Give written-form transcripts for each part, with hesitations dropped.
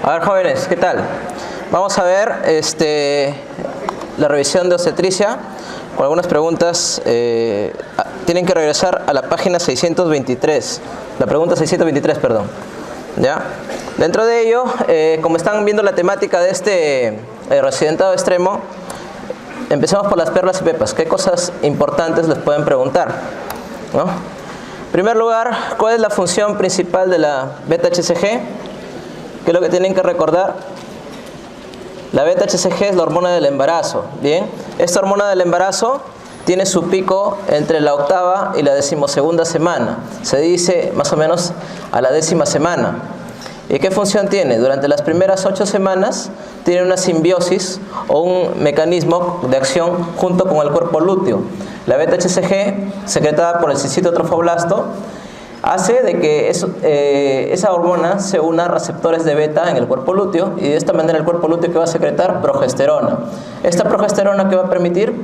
A ver, jóvenes, ¿qué tal? Vamos a ver la revisión de obstetricia con algunas preguntas. Tienen que regresar a la página 623, la pregunta 623, perdón. ¿Ya? Dentro de ello, como están viendo la temática de este reaccidentado extremo, empezamos por las perlas y pepas. ¿Qué cosas importantes les pueden preguntar? ¿No? En primer lugar, ¿cuál es la función principal de la beta-HCG? ¿Qué es lo que tienen que recordar? La beta-HCG es la hormona del embarazo. Bien, esta hormona del embarazo tiene su pico entre la 8ª y la 12ª semana. Se dice más o menos a la 10ª semana. ¿Y qué función tiene? Durante las primeras 8 semanas tiene una simbiosis o un mecanismo de acción junto con el cuerpo lúteo. La beta-HCG, secretada por el cisto trofoblasto, hace de que esa hormona se una a receptores de beta en el cuerpo lúteo, y de esta manera el cuerpo lúteo que va a secretar progesterona. Esta progesterona que va a permitir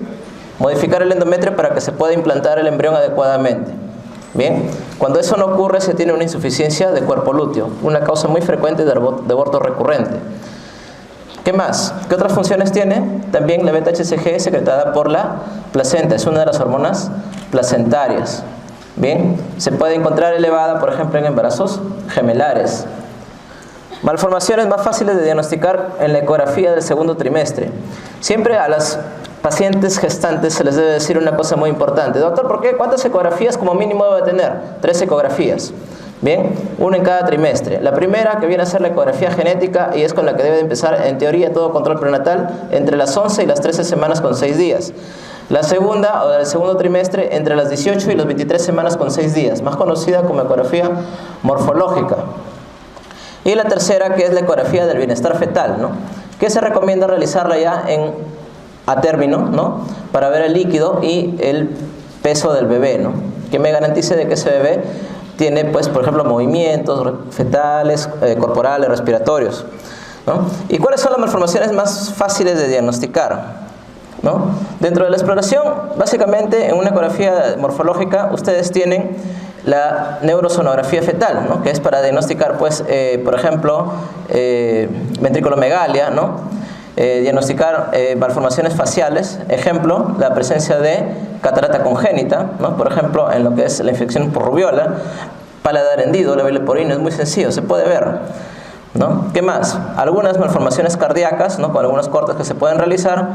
modificar el endometrio para que se pueda implantar el embrión adecuadamente. Bien, cuando eso no ocurre se tiene una insuficiencia de cuerpo lúteo, una causa muy frecuente de aborto recurrente. ¿Qué más? ¿Qué otras funciones tiene? También la beta-HCG es secretada por la placenta, es una de las hormonas placentarias. Bien, se puede encontrar elevada, por ejemplo, en embarazos gemelares. Malformaciones más fáciles de diagnosticar en la ecografía del segundo trimestre. Siempre a las pacientes gestantes se les debe decir una cosa muy importante. Doctor, ¿por qué? ¿Cuántas ecografías como mínimo debe tener? 3 ecografías. Bien, 1 en cada trimestre. La primera, que viene a ser la ecografía genética, y es con la que debe de empezar en teoría todo control prenatal, entre las 11 y las 13 semanas con 6 días. La segunda, o del segundo trimestre, entre las 18 y las 23 semanas con 6 días, más conocida como ecografía morfológica. Y la tercera, que es la ecografía del bienestar fetal, ¿no? Que se recomienda realizarla ya a término, ¿no? Para ver el líquido y el peso del bebé, ¿no? Que me garantice de que ese bebé tiene, pues, por ejemplo, movimientos fetales, corporales, respiratorios, ¿no? ¿Y cuáles son las malformaciones más fáciles de diagnosticar? ¿No? Dentro de la exploración, básicamente en una ecografía morfológica ustedes tienen la neurosonografía fetal, ¿no? Que es para diagnosticar, pues, por ejemplo, ventriculomegalia, ¿no? Diagnosticar malformaciones faciales, ejemplo, la presencia de catarata congénita, ¿no? Por ejemplo, en lo que es la infección por rubiola, paladar hendido, labio leporino, es muy sencillo, se puede ver, ¿no? ¿Qué más? Algunas malformaciones cardíacas, ¿no? Con algunos cortes que se pueden realizar,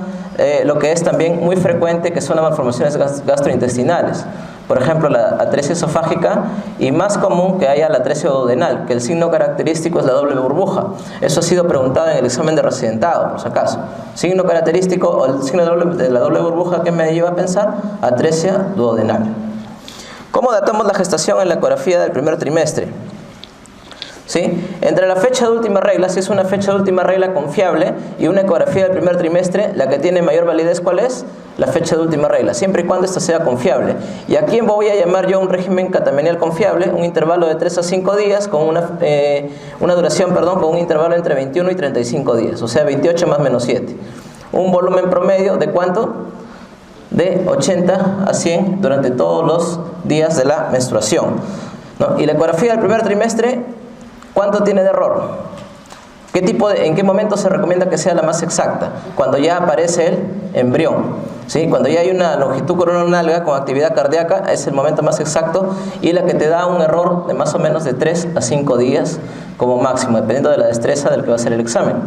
lo que es también muy frecuente, que son las malformaciones gastrointestinales. Por ejemplo, la atresia esofágica, y más común que haya la atresia duodenal, que el signo característico es la doble burbuja. Eso ha sido preguntado en el examen de reaccidentado, por si acaso. Signo característico o el signo de la doble burbuja, que me lleva a pensar atresia duodenal. ¿Cómo datamos la gestación en la ecografía del primer trimestre? ¿Sí? Entre la fecha de última regla, si es una fecha de última regla confiable, y una ecografía del primer trimestre, la que tiene mayor validez, ¿cuál es? La fecha de última regla, siempre y cuando esta sea confiable. ¿Y a quién voy a llamar yo un régimen catamenial confiable? Un intervalo de 3 a 5 días con una duración, con un intervalo entre 21 y 35 días, o sea, 28 más menos 7. Un volumen promedio de ¿cuánto? De 80 a 100 durante todos los días de la menstruación, ¿no? Y la ecografía del primer trimestre, ¿cuánto tiene de error? ¿En qué momento se recomienda que sea la más exacta? Cuando ya aparece el embrión, ¿sí? Cuando ya hay una longitud coronal con actividad cardíaca, es el momento más exacto, y la que te da un error de más o menos de 3 a 5 días como máximo, dependiendo de la destreza del que va a hacer el examen,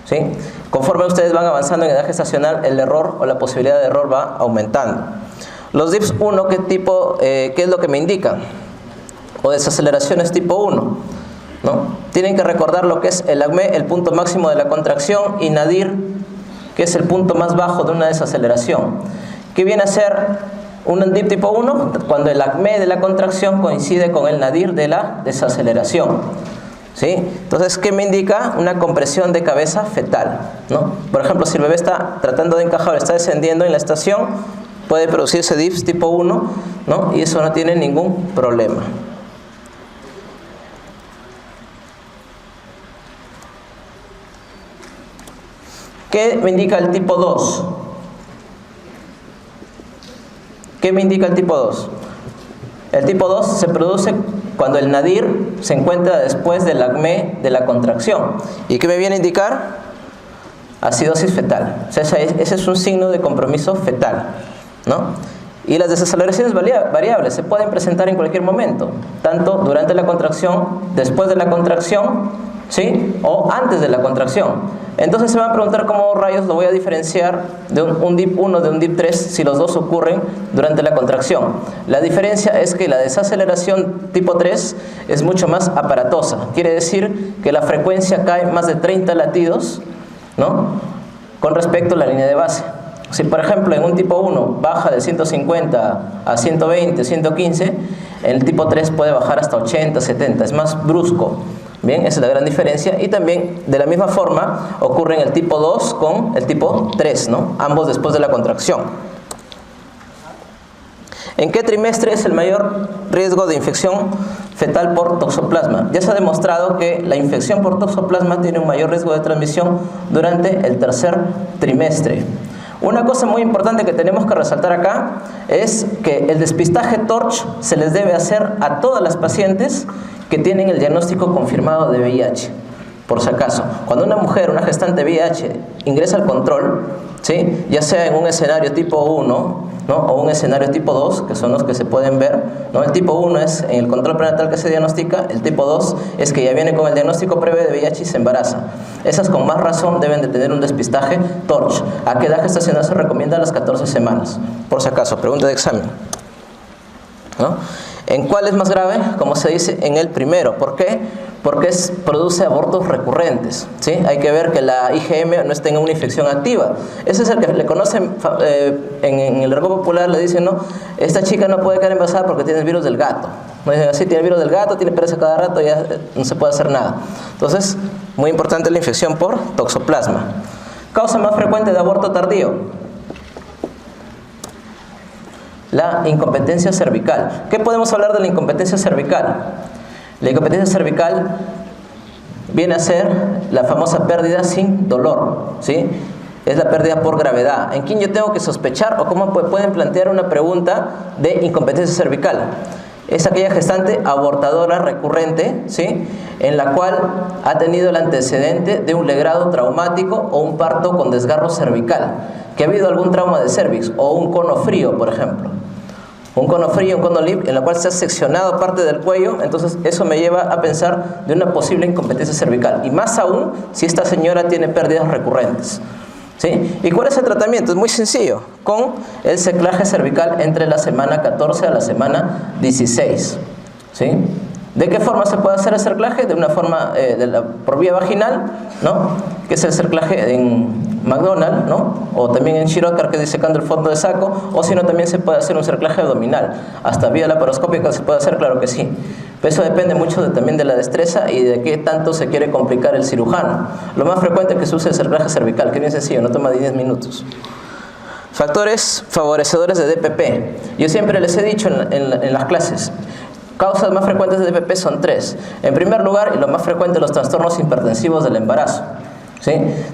¿sí? Conforme ustedes van avanzando en edad gestacional, el error o la posibilidad de error va aumentando. Los DIPS 1, ¿qué es lo que me indican? O desaceleraciones tipo 1. ¿No? Tienen que recordar lo que es el ACME, el punto máximo de la contracción, y nadir, que es el punto más bajo de una desaceleración. ¿Qué viene a ser un DIP tipo 1? Cuando el ACME de la contracción coincide con el nadir de la desaceleración, ¿sí? Entonces, ¿qué me indica? Una compresión de cabeza fetal, ¿no? Por ejemplo, si el bebé está tratando de encajar, está descendiendo en la estación, puede producirse DIPs tipo 1, ¿no? Y eso no tiene ningún problema. ¿Qué me indica el tipo 2? ¿Qué me indica el tipo 2? El tipo 2 se produce cuando el nadir se encuentra después del acmé de la contracción. ¿Y qué me viene a indicar? Acidosis fetal. O sea, ese es un signo de compromiso fetal, ¿no? Y las desaceleraciones variables se pueden presentar en cualquier momento, tanto durante la contracción, después de la contracción, ¿sí? O antes de la contracción. Entonces se van a preguntar cómo rayos lo voy a diferenciar de un DIP 1 de un DIP 3 si los dos ocurren durante la contracción. La diferencia es que la desaceleración tipo 3 es mucho más aparatosa. Quiere decir que la frecuencia cae más de 30 latidos, ¿no? Con respecto a la línea de base. Si por ejemplo en un tipo 1 baja de 150 a 120, 115, en el tipo 3 puede bajar hasta 80, 70, es más brusco. Bien, esa es la gran diferencia. Y también de la misma forma ocurre en el tipo 2 con el tipo 3, ¿no? Ambos después de la contracción. ¿En qué trimestre es el mayor riesgo de infección fetal por toxoplasma? Ya se ha demostrado que la infección por toxoplasma tiene un mayor riesgo de transmisión durante el tercer trimestre. Una cosa muy importante que tenemos que resaltar acá es que el despistaje TORCH se les debe hacer a todas las pacientes que tienen el diagnóstico confirmado de VIH. Por si acaso, cuando una mujer, una gestante VIH, ingresa al control, ¿sí? Ya sea en un escenario tipo 1, ¿no? O un escenario tipo 2, que son los que se pueden ver, ¿no? El tipo 1 es en el control prenatal que se diagnostica, el tipo 2 es que ya viene con el diagnóstico previo de VIH y se embaraza. Esas con más razón deben de tener un despistaje TORCH. ¿A qué edad gestacional se recomienda? A las 14 semanas. Por si acaso, pregunta de examen, ¿no? ¿En cuál es más grave? Como se dice, en el primero. ¿Por qué? Porque produce abortos recurrentes, ¿sí? Hay que ver que la IgM no tenga una infección activa. Ese es el que le conocen en el argot popular, le dicen, ¿no? Esta chica no puede quedar embarazada porque tiene el virus del gato. No dicen así, tiene el virus del gato, tiene pereza cada rato, ya no se puede hacer nada. Entonces, muy importante la infección por toxoplasma. Causa más frecuente de aborto tardío: la incompetencia cervical. ¿Qué podemos hablar de la incompetencia cervical? La incompetencia cervical viene a ser la famosa pérdida sin dolor, ¿sí? Es la pérdida por gravedad. ¿En quién yo tengo que sospechar o cómo pueden plantear una pregunta de incompetencia cervical? Es aquella gestante abortadora recurrente, ¿sí? En la cual ha tenido el antecedente de un legrado traumático o un parto con desgarro cervical, que ha habido algún trauma de cervix o un cono frío, por ejemplo. Un cono frío, un cono lip, en la cual se ha seccionado parte del cuello. Entonces eso me lleva a pensar de una posible incompetencia cervical. Y más aún si esta señora tiene pérdidas recurrentes, ¿sí? ¿Y cuál es el tratamiento? Es muy sencillo, con el cerclaje cervical entre la semana 14 a la semana 16, ¿sí? ¿De qué forma se puede hacer el cerclaje? De una forma por vía vaginal, ¿no? Que es el cerclaje en McDonald's, ¿no? O también en Shirokar, que es disecando el fondo de saco, o si no también se puede hacer un cerclaje abdominal. Hasta vía laparoscópica se puede hacer, claro que sí. Pero eso depende mucho también de la destreza y de qué tanto se quiere complicar el cirujano. Lo más frecuente es que se use el cerclaje cervical, que es bien sencillo, no toma 10 minutos. Factores favorecedores de DPP. Yo siempre les he dicho en las clases, causas más frecuentes de DPP son 3. En primer lugar, y lo más frecuente, los trastornos hipertensivos del embarazo, ¿sí?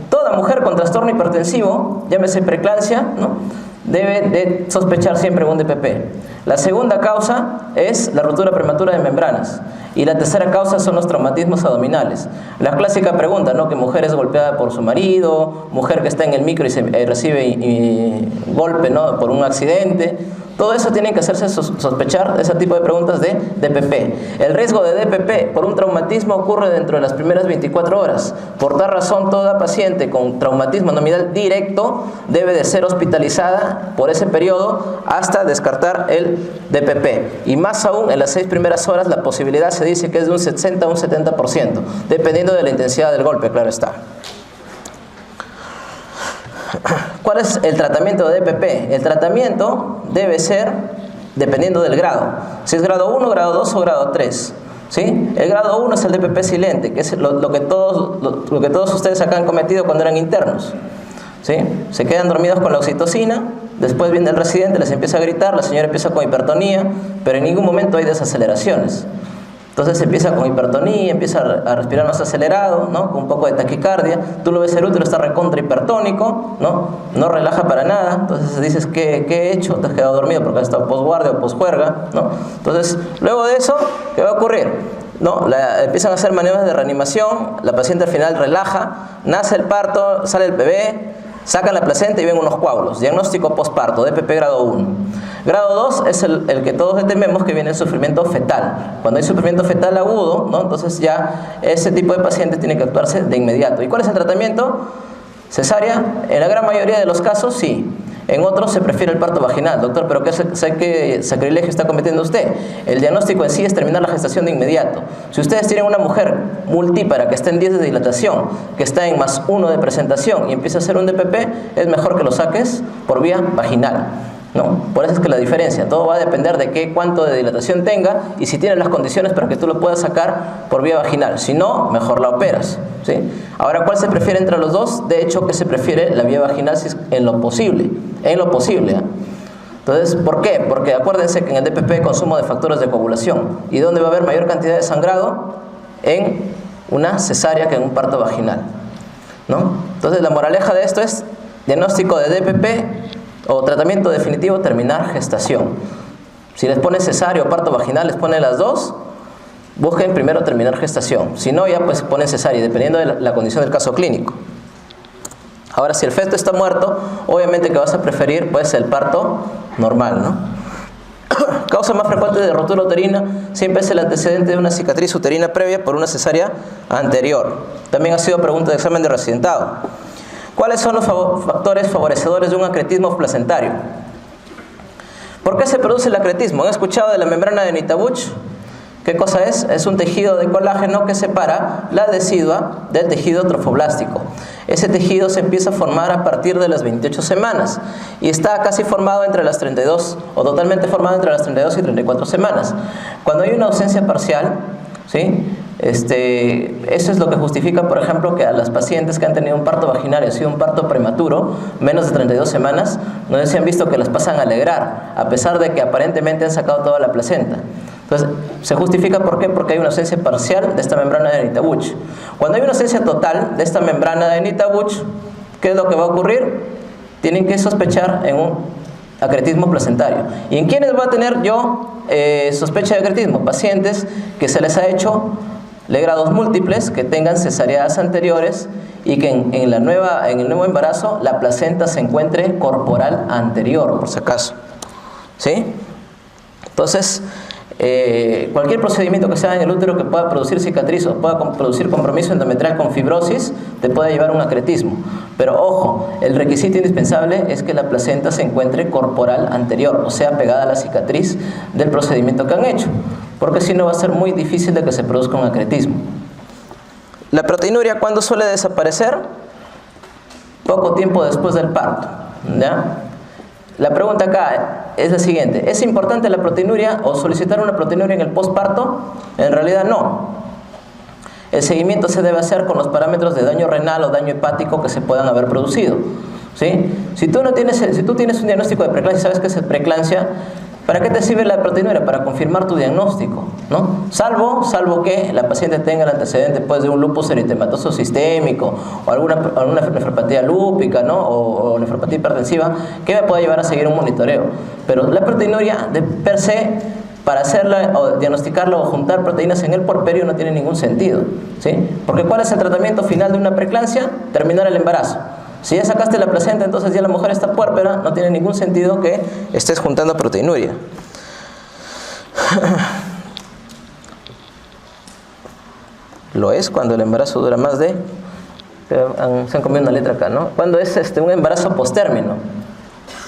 Toda mujer con trastorno hipertensivo, llámese preeclampsia, ¿no? Debe de sospechar siempre un DPP. La segunda causa es la ruptura prematura de membranas. Y la tercera causa son los traumatismos abdominales. La clásica pregunta, ¿no? Que mujer es golpeada por su marido, mujer que está en el micro y recibe golpe, ¿no? Por un accidente. Todo eso tiene que hacerse sospechar ese tipo de preguntas de DPP. El riesgo de DPP por un traumatismo ocurre dentro de las primeras 24 horas. Por tal razón, toda paciente con traumatismo nominal directo debe de ser hospitalizada por ese periodo hasta descartar el DPP. Y más aún, en las 6 primeras horas la posibilidad se dice que es de un 60 a un 70%, dependiendo de la intensidad del golpe, claro está. ¿Cuál es el tratamiento de DPP? El tratamiento debe ser dependiendo del grado. Si es grado 1, grado 2 o grado 3. ¿Sí? El grado 1 es el DPP silente, que es lo que todos ustedes acá han cometido cuando eran internos. ¿Sí? Se quedan dormidos con la oxitocina, después viene el residente, les empieza a gritar, la señora empieza con hipertonía, pero en ningún momento hay desaceleraciones. Entonces empieza con hipertonía, empieza a respirar más acelerado, ¿no? Con un poco de taquicardia. Tú lo ves, el útero está recontra hipertónico, ¿no? No relaja para nada. Entonces dices, ¿qué he hecho? Te has quedado dormido porque has estado posguardia o posjuerga, ¿no? Entonces, luego de eso, ¿qué va a ocurrir? ¿No? Empiezan a hacer maniobras de reanimación, la paciente al final relaja, nace el parto, sale el bebé, sacan la placenta y ven unos coágulos. Diagnóstico posparto, DPP grado 1. Grado 2 es el que todos tememos, que viene el sufrimiento fetal. Cuando hay sufrimiento fetal agudo, ¿no? Entonces ya ese tipo de pacientes tiene que actuarse de inmediato. ¿Y cuál es el tratamiento? Cesárea. En la gran mayoría de los casos, sí. En otros se prefiere el parto vaginal. Doctor, ¿pero qué sacrilegio está cometiendo usted? El diagnóstico en sí es terminar la gestación de inmediato. Si ustedes tienen una mujer multípara que está en 10 de dilatación, que está en +1 de presentación y empieza a hacer un DPP, es mejor que lo saques por vía vaginal, ¿no? Por eso es que la diferencia, todo va a depender de cuánto de dilatación tenga y si tiene las condiciones para que tú lo puedas sacar por vía vaginal. Si no, mejor la operas, ¿sí? Ahora, ¿cuál se prefiere entre los dos? De hecho, que se prefiere la vía vaginal si es en lo posible, ¿eh? Entonces, ¿por qué? Porque acuérdense que en el DPP hay consumo de factores de coagulación. ¿Y dónde va a haber mayor cantidad de sangrado? En una cesárea que en un parto vaginal, ¿no? Entonces, la moraleja de esto es diagnóstico de DPP o tratamiento definitivo, terminar gestación. Si les pone cesárea o parto vaginal, les pone las dos, busquen primero terminar gestación. Si no, ya pues ponen cesárea, dependiendo de la condición del caso clínico. Ahora, si el feto está muerto, obviamente que vas a preferir pues el parto normal, ¿no? Causa más frecuente de rotura uterina siempre es el antecedente de una cicatriz uterina previa por una cesárea anterior. También ha sido pregunta de examen de residentado. ¿Cuáles son los factores favorecedores de un acretismo placentario? ¿Por qué se produce el acretismo? ¿Han escuchado de la membrana de Nitabuch? ¿Qué cosa es? Es un tejido de colágeno que separa la decidua del tejido trofoblástico. Ese tejido se empieza a formar a partir de las 28 semanas y está casi formado entre las 32 o totalmente formado entre las 32 y 34 semanas. Cuando hay una ausencia parcial, ¿sí? Eso es lo que justifica, por ejemplo, que a las pacientes que han tenido un parto vaginal y ha sido un parto prematuro, menos de 32 semanas, no sé si han visto que las pasan a alegrar, a pesar de que aparentemente han sacado toda la placenta. Entonces, se justifica ¿por qué? Porque hay una ausencia parcial de esta membrana de Nitabuch. Cuando hay una ausencia total de esta membrana de Nitabuch, ¿qué es lo que va a ocurrir? Tienen que sospechar en un acretismo placentario. ¿Y en quiénes va a tener yo sospecha de acretismo? Pacientes que se les ha hecho legrados múltiples, que tengan cesáreas anteriores y que en el nuevo embarazo la placenta se encuentre corporal anterior, por si acaso, ¿sí? Entonces, cualquier procedimiento que se haga en el útero que pueda producir cicatriz o pueda producir compromiso endometrial con fibrosis te puede llevar a un acretismo. Pero ojo, el requisito indispensable es que la placenta se encuentre corporal anterior, o sea, pegada a la cicatriz del procedimiento que han hecho, porque si no va a ser muy difícil de que se produzca un acretismo. La proteinuria, ¿cuándo suele desaparecer? Poco tiempo después del parto, ¿ya? La pregunta acá es la siguiente: ¿es importante la proteinuria o solicitar una proteinuria en el posparto? En realidad no. El seguimiento se debe hacer con los parámetros de daño renal o daño hepático que se puedan haber producido, ¿sí? Si tú tienes un diagnóstico de preeclampsia, sabes que es preeclampsia, ¿para qué te sirve la proteinuria? Para confirmar tu diagnóstico, ¿no? Salvo que la paciente tenga el antecedente pues, de un lupus eritematoso sistémico o alguna nefropatía lúpica, ¿no? o nefropatía hipertensiva que me pueda llevar a seguir un monitoreo. Pero la proteinuria de per se, para hacerla o diagnosticarla o juntar proteínas en el puerperio no tiene ningún sentido, ¿sí? Porque ¿cuál es el tratamiento final de una preeclampsia? Terminar el embarazo. Si ya sacaste la placenta, entonces ya la mujer está puérpera, no tiene ningún sentido que estés juntando proteinuria. Lo es cuando el embarazo dura más de... Se han comido una letra acá, ¿no? Cuando es un embarazo postérmino,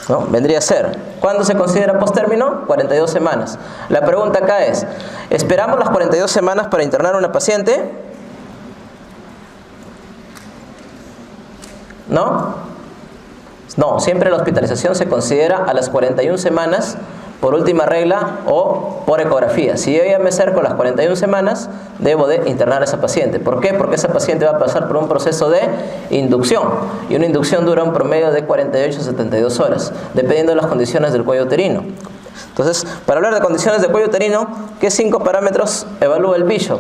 ¿no? Vendría a ser. ¿Cuándo se considera postérmino? 42 semanas. La pregunta acá es, ¿esperamos las 42 semanas para internar a una paciente? ¿No? No, siempre la hospitalización se considera a las 41 semanas por última regla o por ecografía. Si yo ya me acerco a las 41 semanas, debo de internar a esa paciente. ¿Por qué? Porque esa paciente va a pasar por un proceso de inducción. Y una inducción dura un promedio de 48 a 72 horas, dependiendo de las condiciones del cuello uterino. Entonces, para hablar de condiciones de cuello uterino, ¿qué 5 parámetros evalúa el Bishop?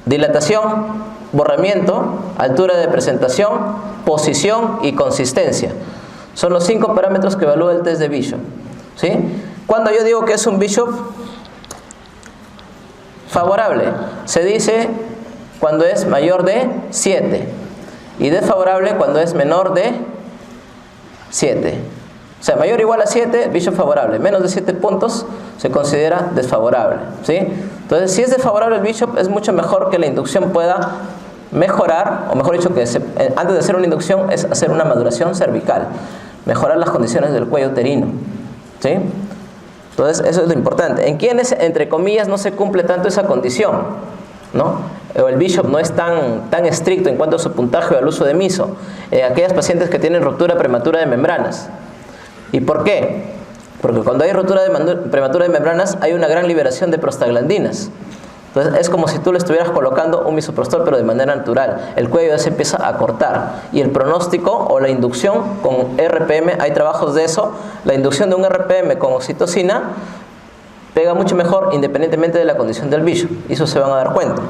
Dilatación, borramiento, altura de presentación, posición y consistencia. Son los 5 parámetros que evalúa el test de Bishop, ¿sí? Cuando yo digo que es un Bishop favorable, se dice cuando es mayor de 7 y desfavorable cuando es menor de 7. O sea, mayor o igual a 7, Bishop favorable. Menos de 7 puntos se considera desfavorable, ¿sí? Entonces, si es desfavorable el Bishop, es mucho mejor que la inducción pueda mejorar, o mejor dicho, que antes de hacer una inducción es hacer una maduración cervical, mejorar las condiciones del cuello uterino, ¿sí? Entonces, eso es lo importante. En quienes, entre comillas, no se cumple tanto esa condición, ¿no? O el Bishop no es tan estricto en cuanto a su puntaje o al uso de miso, aquellas pacientes que tienen ruptura prematura de membranas. ¿Y por qué? Porque cuando hay ruptura prematura de membranas hay una gran liberación de prostaglandinas. Entonces es como si tú le estuvieras colocando un misoprostol pero de manera natural. El cuello ya se empieza a cortar. Y el pronóstico o la inducción con RPM, hay trabajos de eso, la inducción de un RPM con oxitocina pega mucho mejor independientemente de la condición del Bishop. Y eso se van a dar cuenta.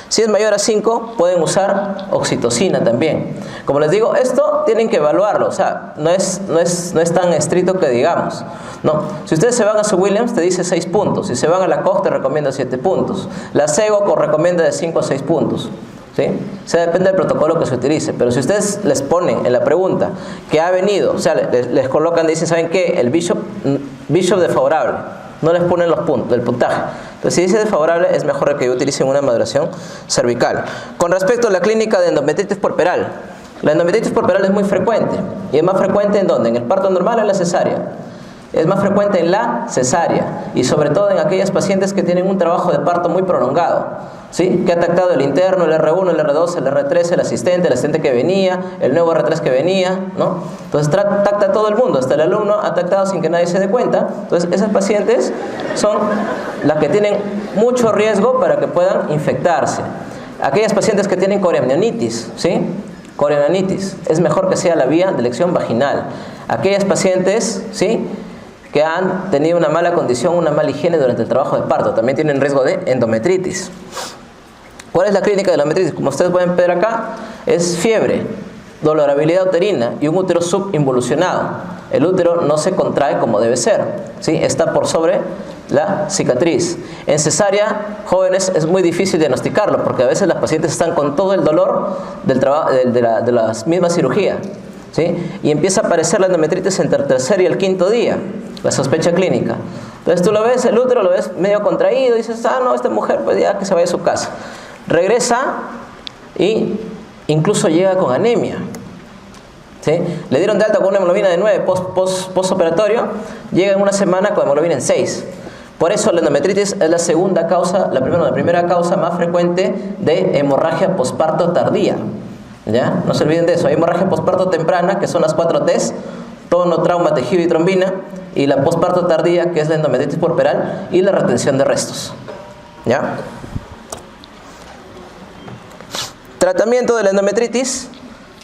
Si es mayor a 5, pueden usar oxitocina también. Como les digo, esto tienen que evaluarlo. O sea, no es tan estricto que digamos. No. Si ustedes se van a su Williams, te dice 6 puntos. Si se van a la Koch, te recomienda 7 puntos. La Sego recomienda de 5 a 6 puntos. ¿Sí? O sea, depende del protocolo que se utilice. Pero si ustedes les ponen en la pregunta que ha venido, o sea, les colocan, dicen, ¿saben qué? El Bishop desfavorable. No les ponen los puntos, el puntaje. Entonces, si dice desfavorable, es mejor que utilicen una maduración cervical. Con respecto a la clínica de endometritis puerperal, la endometritis puerperal es muy frecuente. ¿Y es más frecuente en dónde? ¿En el parto normal o en la cesárea? Es más frecuente en la cesárea. Y sobre todo en aquellas pacientes que tienen un trabajo de parto muy prolongado, ¿sí? Que ha tactado el interno, el R1, el R2, el R3, el asistente que venía, el nuevo R3 que venía, ¿no? Entonces tacta a todo el mundo, hasta el alumno ha tactado sin que nadie se dé cuenta. Entonces esas pacientes son las que tienen mucho riesgo para que puedan infectarse. Aquellas pacientes que tienen coriamnionitis, ¿sí? Coriamnionitis, es mejor que sea la vía de elección vaginal. Aquellas pacientes, ¿sí? Que han tenido una mala condición, una mala higiene durante el trabajo de parto, también tienen riesgo de endometritis. ¿Cuál es la clínica de la endometritis? Como ustedes pueden ver acá, es fiebre, dolorabilidad uterina y un útero subinvolucionado. El útero no se contrae como debe ser, ¿sí? Está por sobre la cicatriz. En cesárea, jóvenes, es muy difícil diagnosticarlo porque a veces las pacientes están con todo el dolor de la misma cirugía, ¿sí? Y empieza a aparecer la endometritis entre el tercer y el quinto día, la sospecha clínica. Entonces tú lo ves, el útero lo ves medio contraído y dices, no, esta mujer pues ya que se vaya a su casa. Regresa y incluso llega con anemia, ¿sí? Le dieron de alta con una hemoglobina de 9 postoperatorio, llega en una semana con hemoglobina en 6. Por eso la endometritis es la segunda causa, la primera causa más frecuente de hemorragia posparto tardía. ¿Ya? No se olviden de eso. Hay hemorragia posparto temprana, que son las 4 T's, tono, trauma, tejido y trombina, y la posparto tardía, que es la endometritis puerperal y la retención de restos. ¿Ya? Tratamiento de la endometritis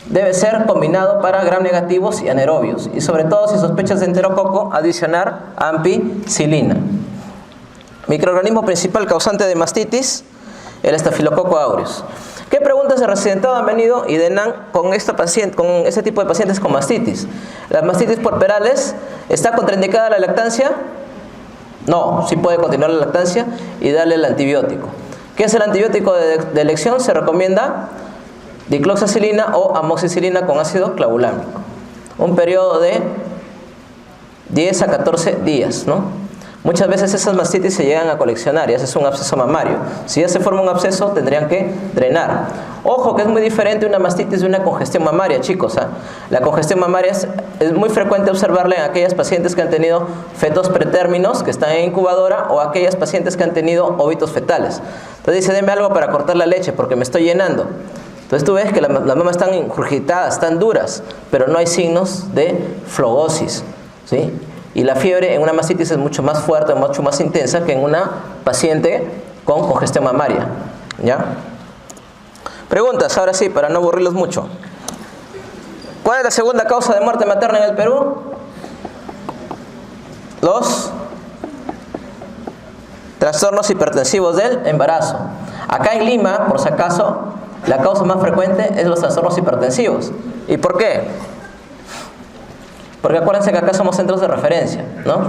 debe ser combinado para gram negativos y anaerobios, y sobre todo si sospechas de enterococo, adicionar ampicilina. Microorganismo principal causante de mastitis, el estafilococo aureus. ¿Qué preguntas de residentado han venido y denan con este tipo de pacientes con mastitis? ¿Las mastitis puerperales está contraindicada la lactancia? No, sí puede continuar la lactancia y darle el antibiótico. ¿Qué es el antibiótico de elección? Se recomienda dicloxacilina o amoxicilina con ácido clavulámico. Un periodo de 10 a 14 días, ¿no? Muchas veces esas mastitis se llegan a coleccionar y ese es un absceso mamario. Si ya se forma un absceso, tendrían que drenar. Ojo que es muy diferente una mastitis de una congestión mamaria, chicos. La congestión mamaria es muy frecuente observarla en aquellas pacientes que han tenido fetos pretérminos, que están en incubadora, o aquellas pacientes que han tenido óvitos fetales. Entonces dice, deme algo para cortar la leche porque me estoy llenando. Entonces tú ves que las mamas están ingurgitadas, están duras, pero no hay signos de flogosis, ¿sí? Y la fiebre en una mastitis es mucho más fuerte, mucho más intensa que en una paciente con congestión mamaria. ¿Ya? Preguntas, ahora sí, para no aburrirlos mucho. ¿Cuál es la segunda causa de muerte materna en el Perú? Los trastornos hipertensivos del embarazo. Acá en Lima, por si acaso, la causa más frecuente es los trastornos hipertensivos. ¿Y por qué? Porque acuérdense que acá somos centros de referencia, ¿no?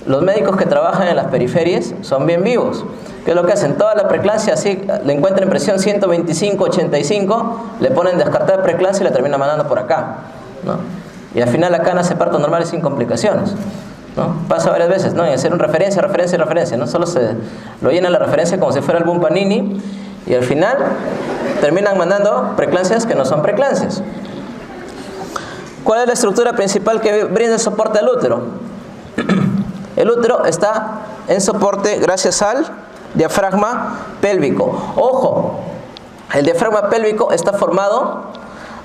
Los médicos que trabajan en las periferias son bien vivos. ¿Qué es lo que hacen? Toda la preeclampsia, así le encuentran presión 125, 85, le ponen descartar preeclampsia y la terminan mandando por acá, ¿no? Y al final acá nace parto normal y sin complicaciones, ¿no? Pasa varias veces, ¿no? Y hacer una referencia, ¿no? Solo se lo llena la referencia como si fuera el Bum Panini y al final terminan mandando preeclampsias que no son preeclampsias. ¿Cuál es la estructura principal que brinda el soporte al útero? El útero está en soporte gracias al diafragma pélvico. Ojo, el diafragma pélvico está formado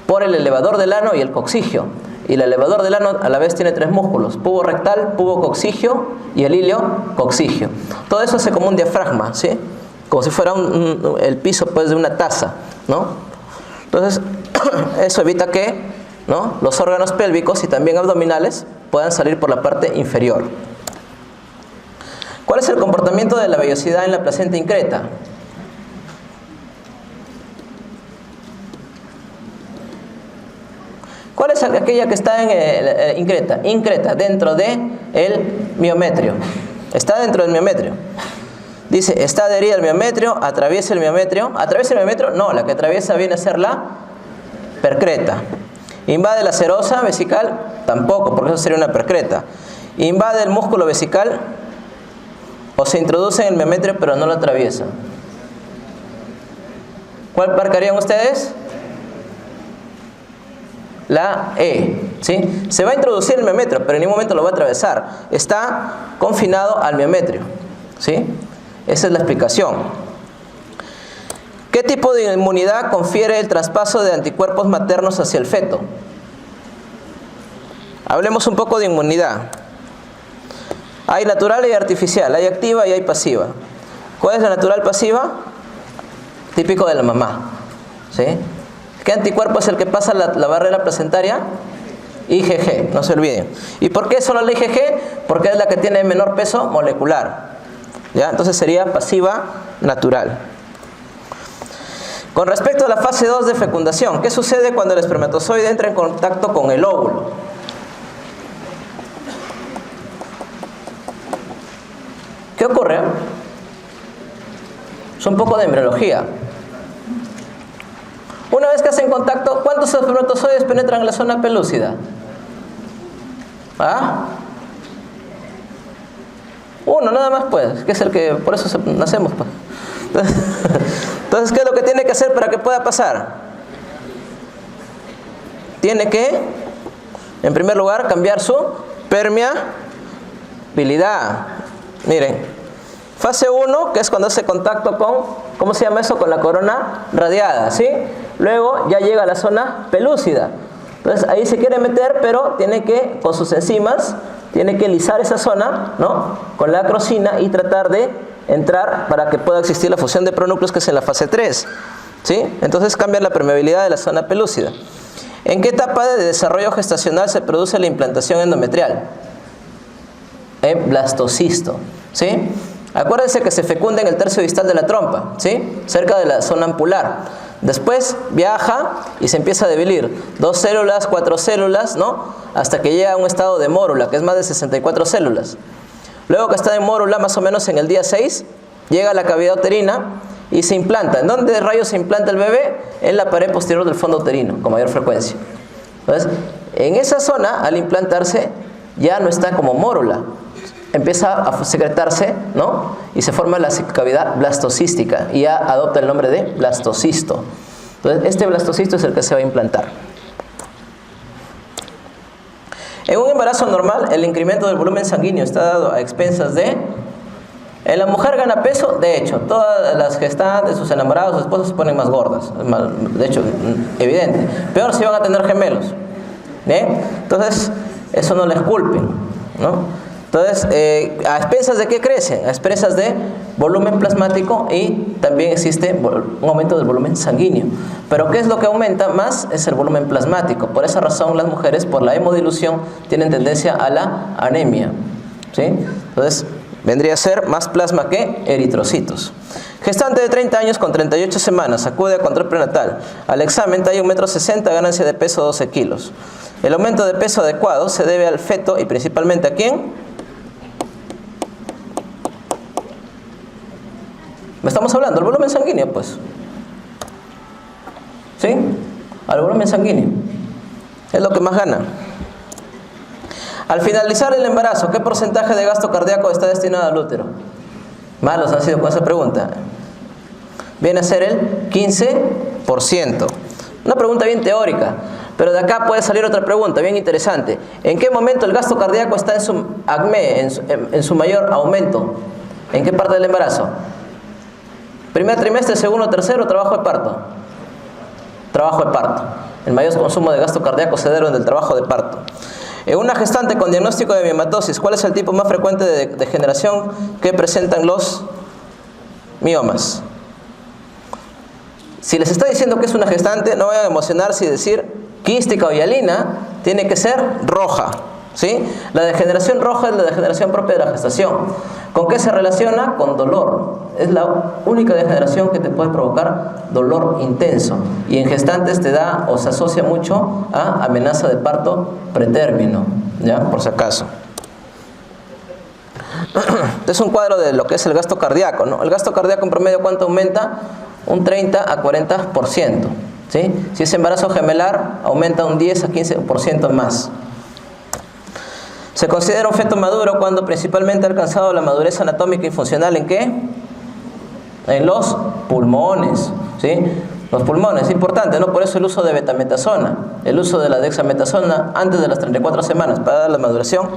por el elevador del ano y el coccigio. Y el elevador del ano a la vez tiene tres músculos: pubo rectal, pubo coccigio y el ilio coccigio. Todo eso hace como un diafragma, ¿sí? Como si fuera el piso, pues, de una taza, ¿no? Entonces, eso evita que, ¿no?, los órganos pélvicos y también abdominales puedan salir por la parte inferior. ¿Cuál es el comportamiento de la vellosidad en la placenta increta? ¿Cuál es aquella que está en increta, dentro del miometrio? Está dentro del miometrio. Dice, está adherida al miometrio, atraviesa el miometrio. ¿Atraviesa el miometrio? No, la que atraviesa viene a ser la percreta. ¿Invade la serosa vesical? Tampoco, porque eso sería una percreta. ¿Invade el músculo vesical? O se introduce en el miometrio pero no lo atraviesa. ¿Cuál marcarían ustedes? La E, ¿sí? Se va a introducir en el miometrio, pero en ningún momento lo va a atravesar. Está confinado al miometrio, ¿sí? Esa es la explicación. ¿Qué tipo de inmunidad confiere el traspaso de anticuerpos maternos hacia el feto? Hablemos un poco de inmunidad. Hay natural y artificial, hay activa y hay pasiva. ¿Cuál es la natural pasiva? Típico de la mamá, ¿sí? ¿Qué anticuerpo es el que pasa la barrera placentaria? IgG, no se olviden. ¿Y por qué solo la IgG? Porque es la que tiene menor peso molecular, ¿ya? Entonces sería pasiva natural. Con respecto a la fase 2 de fecundación, ¿qué sucede cuando el espermatozoide entra en contacto con el óvulo? ¿Qué ocurre? Es un poco de embriología. Una vez que hacen contacto, ¿cuántos espermatozoides penetran en la zona pelúcida? ¿Ah? Uno, nada más, pues, que es el que, por eso nacemos, pues. Entonces, ¿qué es lo que tiene que hacer para que pueda pasar? Tiene que, en primer lugar, cambiar su permeabilidad. Miren, fase 1, que es cuando hace contacto con, ¿cómo se llama eso? Con la corona radiada, ¿sí? Luego ya llega a la zona pelúcida. Entonces ahí se quiere meter, pero tiene que, con sus enzimas, tiene que lisar esa zona, ¿no?, con la acrosina y tratar de entrar para que pueda existir la fusión de pronúcleos, que es en la fase 3, ¿sí? Entonces cambian la permeabilidad de la zona pelúcida. ¿En qué etapa de desarrollo gestacional se produce la implantación endometrial? En blastocisto, ¿sí? Acuérdense que se fecunda en el tercio distal de la trompa, ¿sí?, cerca de la zona ampular. Después viaja y se empieza a dividir. 2 células, 4 células, ¿no?, hasta que llega a un estado de mórula, que es más de 64 células. Luego que está en mórula, más o menos en el día 6, llega a la cavidad uterina y se implanta. ¿En dónde rayos se implanta el bebé? En la pared posterior del fondo uterino, con mayor frecuencia. Entonces, en esa zona, al implantarse, ya no está como mórula. Empieza a secretarse, ¿no?, y se forma la cavidad blastocística y ya adopta el nombre de blastocisto. Entonces, este blastocisto es el que se va a implantar. En un embarazo normal, el incremento del volumen sanguíneo está dado a expensas de... En la mujer gana peso, de hecho, todas las gestantes, sus enamorados, sus esposos se ponen más gordas. De hecho, evidente. Peor si van a tener gemelos, ¿eh? Entonces, eso no les culpen, ¿no? Entonces, ¿a expensas de qué crecen? A expensas de volumen plasmático y también existe un aumento del volumen sanguíneo. Pero ¿qué es lo que aumenta más? Es el volumen plasmático. Por esa razón las mujeres, por la hemodilución, tienen tendencia a la anemia, ¿sí? Entonces, vendría a ser más plasma que eritrocitos. Gestante de 30 años con 38 semanas, acude a control prenatal. Al examen, talla 1,60 m, ganancia de peso 12 kilos. El aumento de peso adecuado se debe al feto y principalmente ¿a quién? ¿Me estamos hablando? ¿El volumen sanguíneo, pues? ¿Sí? Al volumen sanguíneo. Es lo que más gana. Al finalizar el embarazo, ¿qué porcentaje de gasto cardíaco está destinado al útero? Malos han sido con esa pregunta. Viene a ser el 15%. Una pregunta bien teórica. Pero de acá puede salir otra pregunta bien interesante. ¿En qué momento el gasto cardíaco está en su acme, en su mayor aumento? ¿En qué parte del embarazo? ¿Primer trimestre, segundo, tercero, trabajo de parto? Trabajo de parto. El mayor consumo de gasto cardíaco se debe del trabajo de parto. En una gestante con diagnóstico de miomatosis, ¿cuál es el tipo más frecuente de degeneración que presentan los miomas? Si les está diciendo que es una gestante, no vayan a emocionarse y decir quística o hialina, tiene que ser roja, ¿sí? La degeneración roja es la degeneración propia de la gestación. ¿Con qué se relaciona? Con dolor. Es la única degeneración que te puede provocar dolor intenso. Y en gestantes te da o se asocia mucho a amenaza de parto pretérmino, ¿ya? Por si acaso. Este es un cuadro de lo que es el gasto cardíaco, ¿no? El gasto cardíaco en promedio, ¿cuánto aumenta? Un 30 a 40%. ¿Sí? Si es embarazo gemelar, aumenta un 10 a 15% más. Se considera un feto maduro cuando principalmente ha alcanzado la madurez anatómica y funcional. ¿En qué? En los pulmones, ¿sí? Los pulmones, es importante, ¿no? Por eso el uso de betametasona, el uso de la dexametasona antes de las 34 semanas para dar la maduración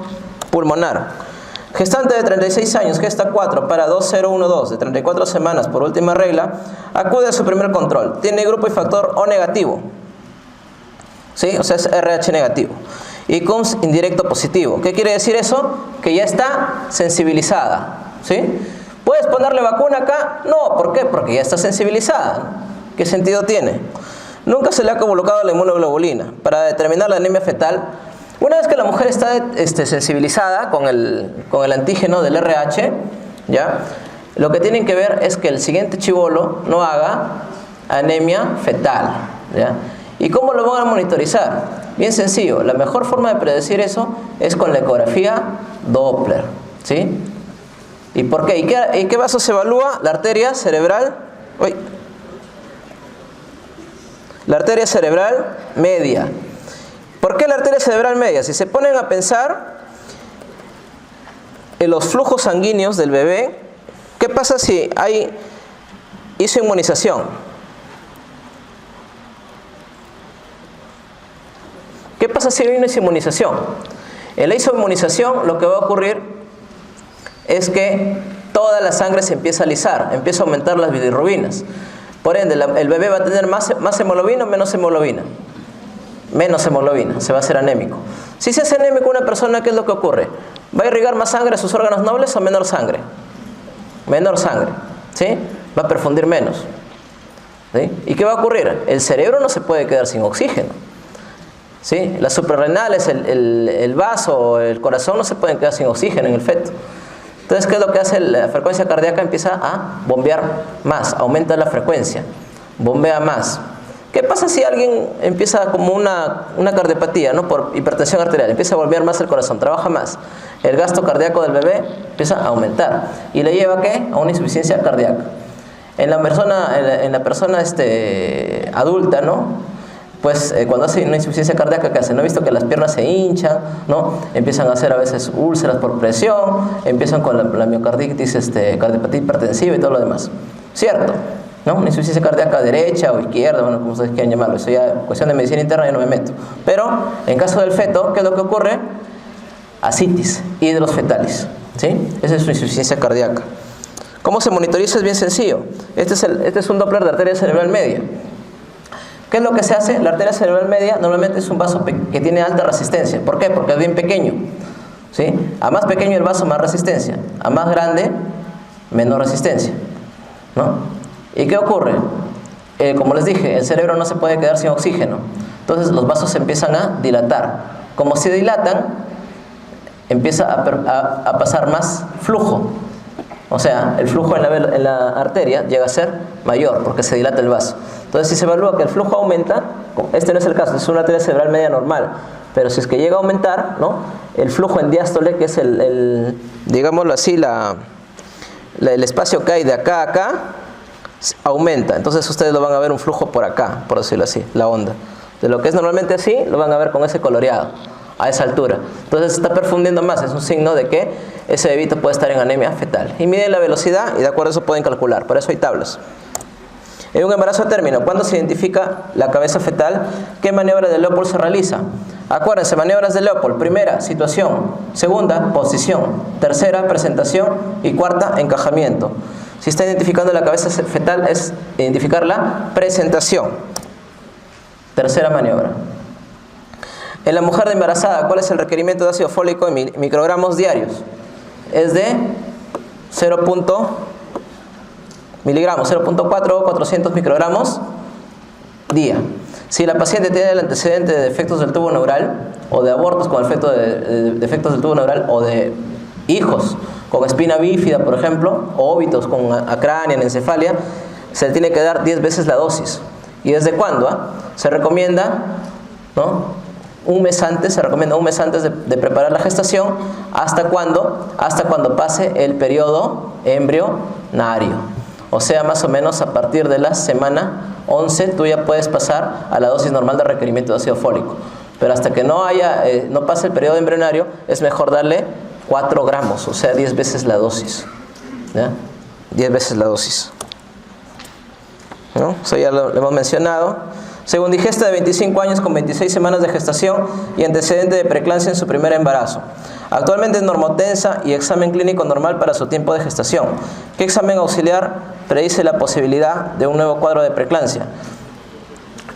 pulmonar. Gestante de 36 años, gesta 4 para 2012, de 34 semanas por última regla, acude a su primer control. Tiene grupo y factor O negativo, ¿sí? O sea, es RH negativo. Y CUMS indirecto positivo. ¿Qué quiere decir eso? Que ya está sensibilizada, ¿sí? ¿Puedes ponerle vacuna acá? No, ¿por qué? Porque ya está sensibilizada. ¿Qué sentido tiene? Nunca se le ha colocado la inmunoglobulina para determinar la anemia fetal. Una vez que la mujer está sensibilizada con el antígeno del RH, ¿ya? Lo que tienen que ver es que el siguiente chibolo no haga anemia fetal, ¿ya? ¿Y cómo lo van a monitorizar? Bien sencillo, la mejor forma de predecir eso es con la ecografía Doppler, ¿sí? ¿Y por qué? ¿Y qué vaso se evalúa? La arteria cerebral, la arteria cerebral media. ¿Por qué la arteria cerebral media? Si se ponen a pensar en los flujos sanguíneos del bebé, ¿qué pasa si hizo inmunización? ¿Qué pasa si hay una inmunización? En la inmunización lo que va a ocurrir es que toda la sangre se empieza a alisar, empieza a aumentar las bilirrubinas. Por ende, el bebé va a tener más hemoglobina o menos hemoglobina. Menos hemoglobina, se va a hacer anémico. Si se hace anémico una persona, ¿qué es lo que ocurre? ¿Va a irrigar más sangre a sus órganos nobles o menor sangre? Menor sangre, ¿sí? Va a perfundir menos, ¿sí? ¿Y qué va a ocurrir? El cerebro no se puede quedar sin oxígeno, ¿sí? Las suprarrenales, el vaso, el corazón no se pueden quedar sin oxígeno en el feto. Entonces, ¿qué es lo que hace? La frecuencia cardíaca empieza a bombear más, aumenta la frecuencia, bombea más. ¿Qué pasa si alguien empieza como una cardiopatía, ¿no? Por hipertensión arterial, empieza a bombear más el corazón, trabaja más? El gasto cardíaco del bebé empieza a aumentar y le lleva ¿a qué? A una insuficiencia cardíaca. En la persona adulta, ¿no? Pues cuando hace una insuficiencia cardíaca, ¿qué hace? ¿No he visto que las piernas se hinchan, ¿no? Empiezan a hacer a veces úlceras por presión, empiezan con la miocarditis, cardiopatía hipertensiva y todo lo demás. ¿Cierto? ¿No? Una insuficiencia cardíaca derecha o izquierda, bueno, como ustedes quieran llamarlo, eso ya es cuestión de medicina interna, yo no me meto. Pero en caso del feto, ¿qué es lo que ocurre? Ascitis, hidros fetalis, ¿sí? Esa es una insuficiencia cardíaca. ¿Cómo se monitoriza? Es bien sencillo. Este es un Doppler de arteria cerebral media. ¿Qué es lo que se hace? La arteria cerebral media normalmente es un vaso que tiene alta resistencia. ¿Por qué? Porque es bien pequeño, ¿sí? A más pequeño el vaso, más resistencia. A más grande, menor resistencia, ¿no? ¿Y qué ocurre? Como les dije, el cerebro no se puede quedar sin oxígeno. Entonces los vasos se empiezan a dilatar. Como se dilatan, empieza a pasar más flujo. O sea, el flujo en la arteria llega a ser mayor porque se dilata el vaso. Entonces, si se evalúa que el flujo aumenta, este no es el caso, es una arteria cerebral media normal. Pero si es que llega a aumentar, ¿no?, el flujo en diástole, que es digámoslo así, el espacio que hay de acá a acá, aumenta. Entonces ustedes lo van a ver un flujo por acá, por decirlo así, la onda. De lo que es normalmente así, lo van a ver con ese coloreado, a esa altura. Entonces se está perfundiendo más, es un signo de que ese bebito puede estar en anemia fetal. Y miden la velocidad y de acuerdo a eso pueden calcular, por eso hay tablas. En un embarazo a término, ¿cuándo se identifica la cabeza fetal? ¿Qué maniobra de Leopold se realiza? Acuérdense, maniobras de Leopold: primera, situación; segunda, posición; tercera, presentación; y cuarta, encajamiento. Si está identificando la cabeza fetal, es identificar la presentación. Tercera maniobra. En la mujer embarazada, ¿cuál es el requerimiento de ácido fólico en microgramos diarios? Es de 0.4 microgramos día. Si la paciente tiene el antecedente de defectos del tubo neural, o de abortos con efecto de defectos del tubo neural, o de hijos con espina bífida, por ejemplo, o óbitos con acrania, encefalia, se le tiene que dar 10 veces la dosis. ¿Y desde cuándo? Se recomienda, ¿no?, un mes antes, se recomienda un mes antes de preparar la gestación. ¿Hasta cuándo? Hasta cuando pase el periodo embrionario. O sea, más o menos a partir de la semana 11 tú ya puedes pasar a la dosis normal de requerimiento de ácido fólico. Pero hasta que no pase el periodo embrionario, es mejor darle 4 gramos, o sea, 10 veces la dosis, ¿ya? 10 veces la dosis, ¿no? Eso ya lo hemos mencionado. Según digesta de 25 años con 26 semanas de gestación y antecedente de preeclampsia en su primer embarazo. Actualmente es normotensa y examen clínico normal para su tiempo de gestación. ¿Qué examen auxiliar predice la posibilidad de un nuevo cuadro de preeclampsia?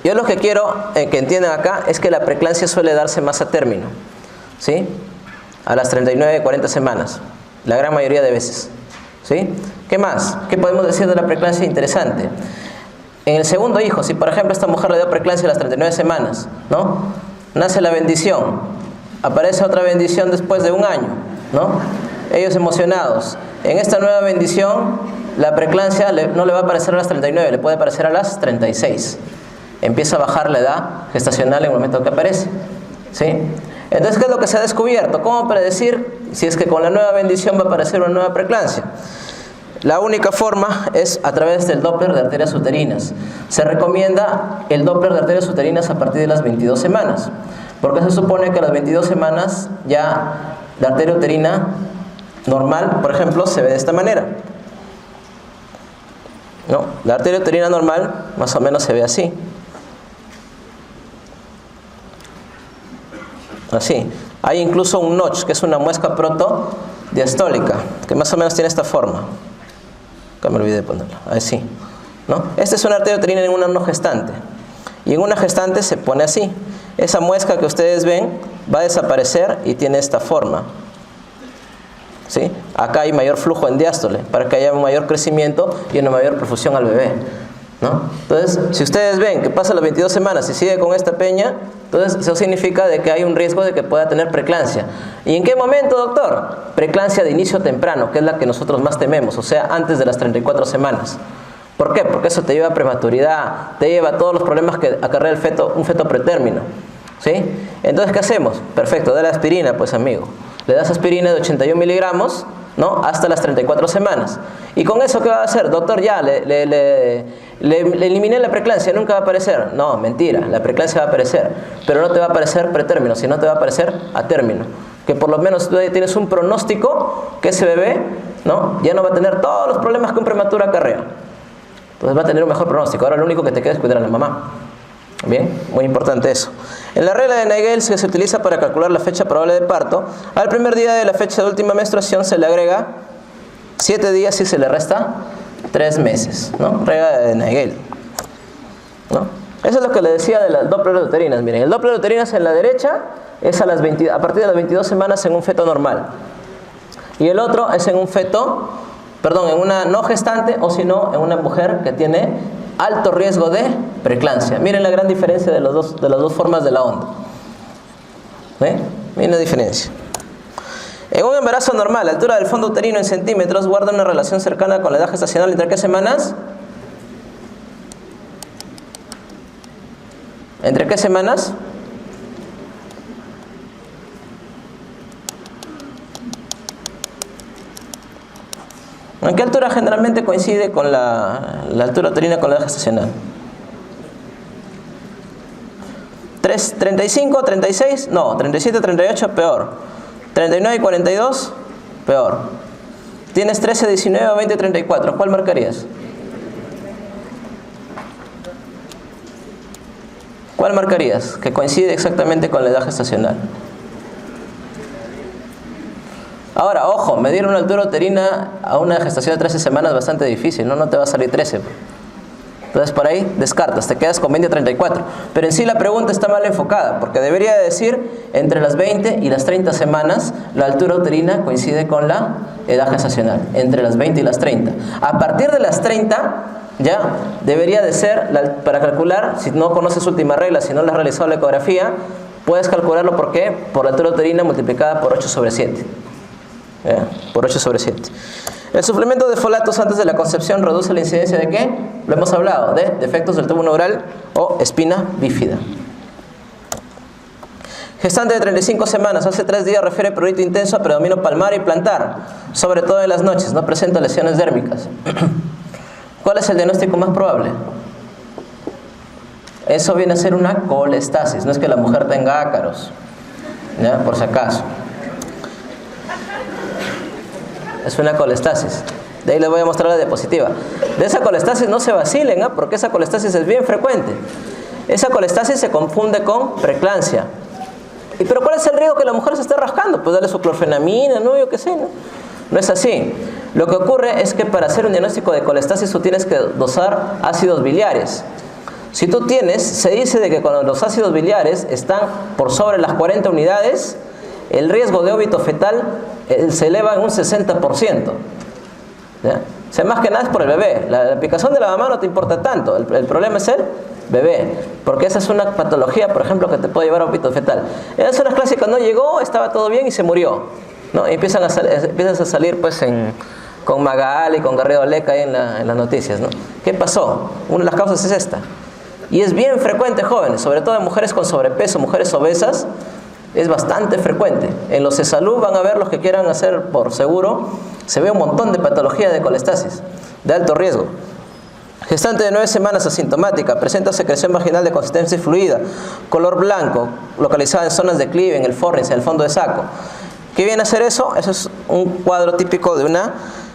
Yo lo que quiero que entiendan acá es que la preeclampsia suele darse más a término, ¿sí?, a las 39, 40 semanas, la gran mayoría de veces, ¿sí? ¿Qué más? ¿Qué podemos decir de la preeclampsia interesante? En el segundo hijo, si por ejemplo esta mujer le dio preeclampsia a las 39 semanas, ¿no?, nace la bendición, aparece otra bendición después de un año, ¿no?, ellos emocionados. En esta nueva bendición, la preeclampsia no le va a aparecer a las 39, le puede aparecer a las 36. Empieza a bajar la edad gestacional en el momento que aparece, ¿sí? Entonces, ¿qué es lo que se ha descubierto? ¿Cómo predecir si es que con la nueva bendición va a aparecer una nueva preeclampsia? La única forma es a través del Doppler de arterias uterinas. Se recomienda el Doppler de arterias uterinas a partir de las 22 semanas, porque se supone que a las 22 semanas ya la arteria uterina normal, por ejemplo, se ve de esta manera, ¿no? La arteria uterina normal más o menos se ve así. Así. Hay incluso un notch, que es una muesca protodiastólica, que más o menos tiene esta forma. Acá me olvidé de ponerlo. Así, ¿no? Esta es una arteria uterina en una no gestante. Y en una gestante se pone así. Esa muesca que ustedes ven va a desaparecer y tiene esta forma, ¿sí? Acá hay mayor flujo en diástole para que haya un mayor crecimiento y una mayor perfusión al bebé, ¿no? Entonces, si ustedes ven que pasa las 22 semanas y sigue con esta peña, entonces eso significa de que hay un riesgo de que pueda tener preeclampsia. ¿Y en qué momento, doctor? Preeclampsia de inicio temprano, que es la que nosotros más tememos, o sea, antes de las 34 semanas. ¿Por qué? Porque eso te lleva a prematuridad, te lleva a todos los problemas que acarrea un feto pretérmino, ¿sí? Entonces, ¿qué hacemos? Perfecto, dale aspirina, pues, amigo. Le das aspirina de 81 miligramos, ¿no?, hasta las 34 semanas. ¿Y con eso qué va a hacer? Doctor, ya, le eliminé la preeclampsia, nunca va a aparecer. No, mentira, la preeclampsia va a aparecer, pero no te va a aparecer pretérmino, sino te va a aparecer a término. Que por lo menos tú tienes un pronóstico que ese bebé, ¿no?, ya no va a tener todos los problemas que un prematuro acarrea. Entonces va a tener un mejor pronóstico. Ahora lo único que te queda es cuidar a la mamá. Bien, muy importante eso. En la regla de Naegeli, que se utiliza para calcular la fecha probable de parto, al primer día de la fecha de última menstruación se le agrega 7 días y se le resta 3 meses, ¿no? Regla de Naegeli, ¿no? Eso es lo que le decía de las Doppler uterinas. Miren, el Doppler uterinas en la derecha es a partir de las 22 semanas en un feto normal. Y el otro es en un feto, perdón, en una no gestante o si no, en una mujer que tiene alto riesgo de preeclampsia. Miren la gran diferencia de las dos formas de la onda. ¿Ve? Miren la diferencia. En un embarazo normal, la altura del fondo uterino en centímetros guarda una relación cercana con la edad gestacional. ¿Entre qué semanas? ¿Entre qué semanas? ¿En qué altura generalmente coincide con la altura uterina con la edad gestacional? 35, 36, no, 37, 38, peor. 39 y 42, peor. Tienes 13, 19, 20, 34, ¿cuál marcarías? ¿Cuál marcarías? Que coincide exactamente con la edad gestacional. Ahora, ojo, medir una altura uterina a una gestación de 13 semanas es bastante difícil, ¿no? No te va a salir 13. Entonces, por ahí descartas, te quedas con 20 a 34. Pero en sí la pregunta está mal enfocada, porque debería decir entre las 20 y las 30 semanas la altura uterina coincide con la edad gestacional. Entre las 20 y las 30. A partir de las 30... ya debería de ser, para calcular, si no conoces última regla, si no le has realizado la ecografía, puedes calcularlo ¿por qué? Por la altura uterina multiplicada por 8 sobre 7. ¿Ya? Por 8 sobre 7. El suplemento de folatos antes de la concepción reduce la incidencia de ¿qué? Lo hemos hablado, de defectos del tubo neural o espina bífida. Gestante de 35 semanas, hace 3 días refiere prurito intenso a predominio palmar y plantar, sobre todo en las noches, no presenta lesiones dérmicas. ¿Cuál es el diagnóstico más probable? Eso viene a ser una colestasis, no es que la mujer tenga ácaros, ¿ya? Por si acaso. Es una colestasis. De ahí les voy a mostrar la diapositiva. De esa colestasis no se vacilen, ¿eh? Porque esa colestasis es bien frecuente. Esa colestasis se confunde con preeclampsia. ¿Pero cuál es el riesgo que la mujer se esté rascando? Pues darle su clorfenamina, ¿no? Yo qué sé, ¿no? No es así. Lo que ocurre es que para hacer un diagnóstico de colestasis tú tienes que dosar ácidos biliares. Si tú tienes, se dice de que cuando los ácidos biliares están por sobre las 40 unidades, el riesgo de óbito fetal se eleva en un 60%. ¿Ya? O sea, más que nada es por el bebé. La picazón de la mamá no te importa tanto. El problema es el bebé. Porque esa es una patología, por ejemplo, que te puede llevar a óbito fetal. En las zonas clásicas no llegó, estaba todo bien y se murió, ¿no? Y empiezas a salir pues con Magal y con Garrido Leca ahí en las noticias, ¿no? ¿Qué pasó? Una de las causas es esta. Y es bien frecuente, jóvenes, sobre todo en mujeres con sobrepeso, mujeres obesas, es bastante frecuente. En los de salud van a ver los que quieran hacer por seguro, se ve un montón de patología de colestasis, de alto riesgo. Gestante de 9 semanas asintomática, presenta secreción vaginal de consistencia fluida, color blanco, localizada en zonas de clive, en el fornix, en el fondo de saco. ¿Qué viene a hacer eso? Eso es un cuadro típico de una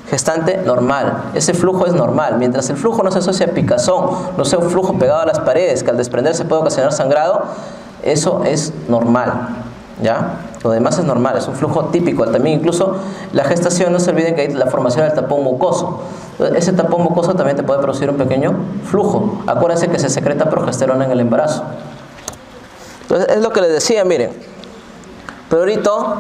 gestante normal. Ese flujo es normal. Mientras el flujo no se asocia a picazón, no sea un flujo pegado a las paredes, que al desprenderse puede ocasionar sangrado, eso es normal, ¿ya? Lo demás es normal, es un flujo típico. También incluso la gestación, no se olviden que hay la formación del tapón mucoso. Ese tapón mucoso también te puede producir un pequeño flujo. Acuérdense que se secreta progesterona en el embarazo. Entonces es lo que les decía, miren. Prurito,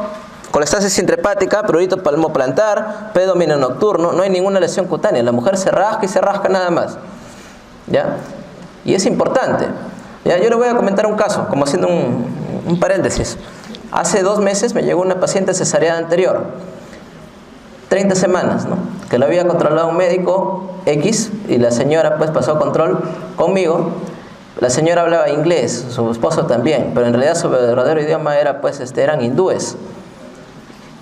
colestasis intrahepática, prurito palmoplantar, predominio nocturno, no hay ninguna lesión cutánea. La mujer se rasca y se rasca nada más, ¿ya? Y es importante. ¿Ya? Yo le voy a comentar un caso, como haciendo un paréntesis. Hace 2 meses me llegó una paciente cesárea anterior, 30 semanas, ¿no? Que lo había controlado un médico X y la señora pues pasó control conmigo. La señora hablaba inglés, su esposo también, pero en realidad su verdadero idioma era pues eran hindúes.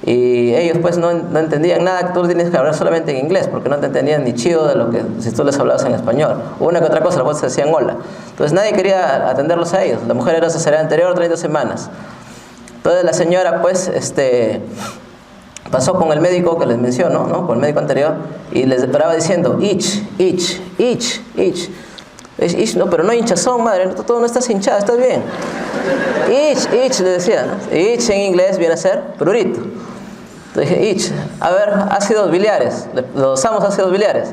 Y ellos pues no entendían nada, tú tienes que hablar solamente en inglés, porque no te entendían ni chido de lo que si tú les hablabas en español. Una que otra cosa, los se decían hola. Entonces nadie quería atenderlos a ellos. La mujer era cesárea anterior, 30 semanas. Entonces la señora pues pasó con el médico que les menciono, ¿no? Con el médico anterior, y les paraba diciendo itch, no, pero no hay hinchazón, madre, todo no estás hinchada, estás bien. Itch, le decía, ¿no? Itch en inglés viene a ser prurito. Entonces dije, itch, a ver, ácidos biliares, le dosamos ácidos biliares,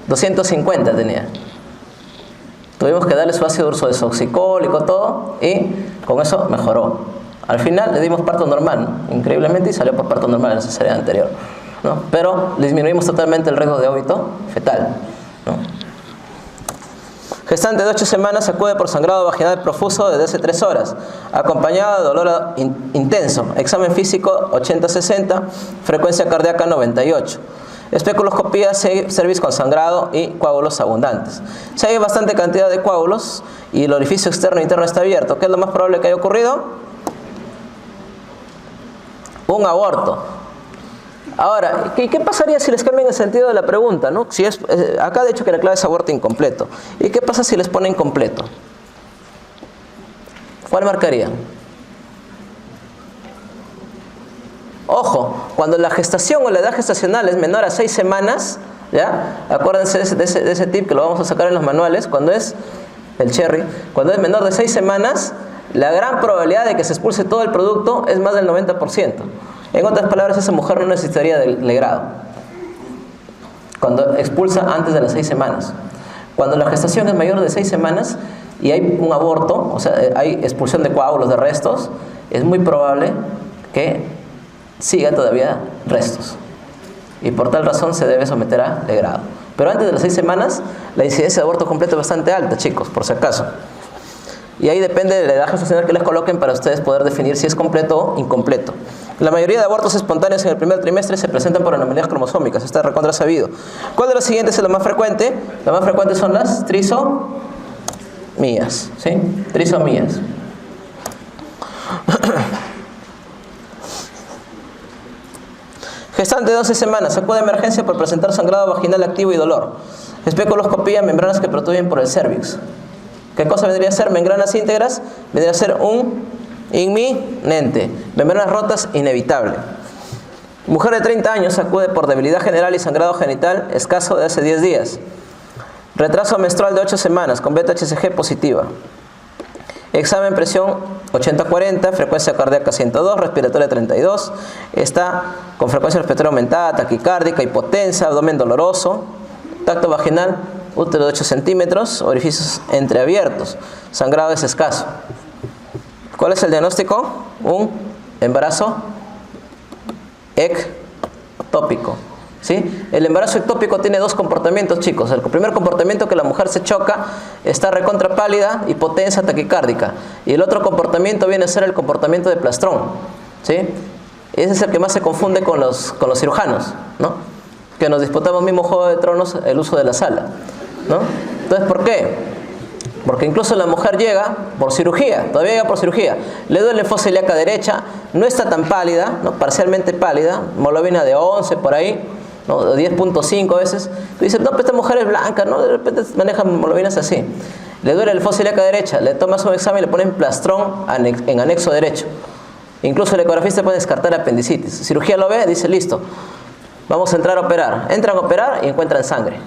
250 tenía. Tuvimos que darle su ácido urso desoxicólico, todo, y con eso mejoró. Al final le dimos parto normal, ¿no? Increíblemente, y salió por parto normal en la cesárea anterior, ¿no? Pero disminuimos totalmente el riesgo de óbito fetal, ¿no? Gestante de 8 semanas acude por sangrado vaginal profuso desde hace 3 horas, acompañado de dolor intenso. Examen físico 80-60, frecuencia cardíaca 98. Especuloscopía cervix con sangrado y coágulos abundantes. Si hay bastante cantidad de coágulos y el orificio externo e interno está abierto, ¿qué es lo más probable que haya ocurrido? Un aborto. Ahora, ¿qué pasaría si les cambian el sentido de la pregunta, ¿no? Si es, acá de hecho que la clave es aborto incompleto. ¿Y qué pasa si les ponen completo? ¿Cuál marcarían? Ojo, cuando la gestación o la edad gestacional es menor a 6 semanas, ¿ya? Acuérdense de ese tip que lo vamos a sacar en los manuales, cuando es el cherry, cuando es menor de 6 semanas, la gran probabilidad de que se expulse todo el producto es más del 90%. En otras palabras, esa mujer no necesitaría del legrado cuando expulsa antes de las 6 semanas. Cuando la gestación es mayor de 6 semanas y hay un aborto, o sea, hay expulsión de coágulos, de restos, es muy probable que siga todavía restos. Y por tal razón se debe someter a legrado. Pero antes de las 6 semanas, la incidencia de aborto completo es bastante alta, chicos, por si acaso. Y ahí depende de la edad gestacional que les coloquen para ustedes poder definir si es completo o incompleto. La mayoría de abortos espontáneos en el primer trimestre se presentan por anomalías cromosómicas, está recontra sabido. ¿Cuál de los siguientes es lo más frecuente? Lo más frecuente son las trisomías, ¿sí? Trisomías. Gestante de 12 semanas, acude a emergencia por presentar sangrado vaginal activo y dolor. Especuloscopía, membranas que protruyen por el cérvix. ¿Qué cosa vendría a ser? Membranas íntegras, vendría a ser un inminente. Membranas rotas, inevitable. Mujer de 30 años acude por debilidad general y sangrado genital escaso de hace 10 días. Retraso menstrual de 8 semanas con beta-HCG positiva. Examen presión 80-40, frecuencia cardíaca 102, respiratoria 32. Está con frecuencia respiratoria aumentada, taquicárdica, hipotensa, abdomen doloroso. Tacto vaginal, útero de 8 centímetros, orificios entreabiertos. Sangrado es escaso. ¿Cuál es el diagnóstico? Un embarazo ectópico. ¿Sí? El embarazo ectópico tiene 2 comportamientos, chicos. El primer comportamiento, que la mujer se choca, está recontra pálida, hipotensa, taquicárdica. Y el otro comportamiento viene a ser el comportamiento de plastrón. ¿Sí? Ese es el que más se confunde con los cirujanos, ¿no? Que nos disputamos mismo Juego de Tronos, el uso de la sala, ¿no? Entonces, ¿por qué? Porque incluso la mujer llega por cirugía, todavía llega por cirugía. Le duele la fosa ilíaca derecha, no está tan pálida, ¿no? Parcialmente pálida, hemoglobina de 11 por ahí, ¿no? 10.5 a veces. Tú dices, no, pero esta mujer es blanca, ¿no? De repente manejan hemoglobinas así. Le duele la fosa ilíaca derecha, le tomas un examen y le ponen plastrón en anexo derecho. Incluso el ecografista puede descartar apendicitis. Cirugía lo ve, dice, listo, vamos a entrar a operar. Entran a operar y encuentran sangre,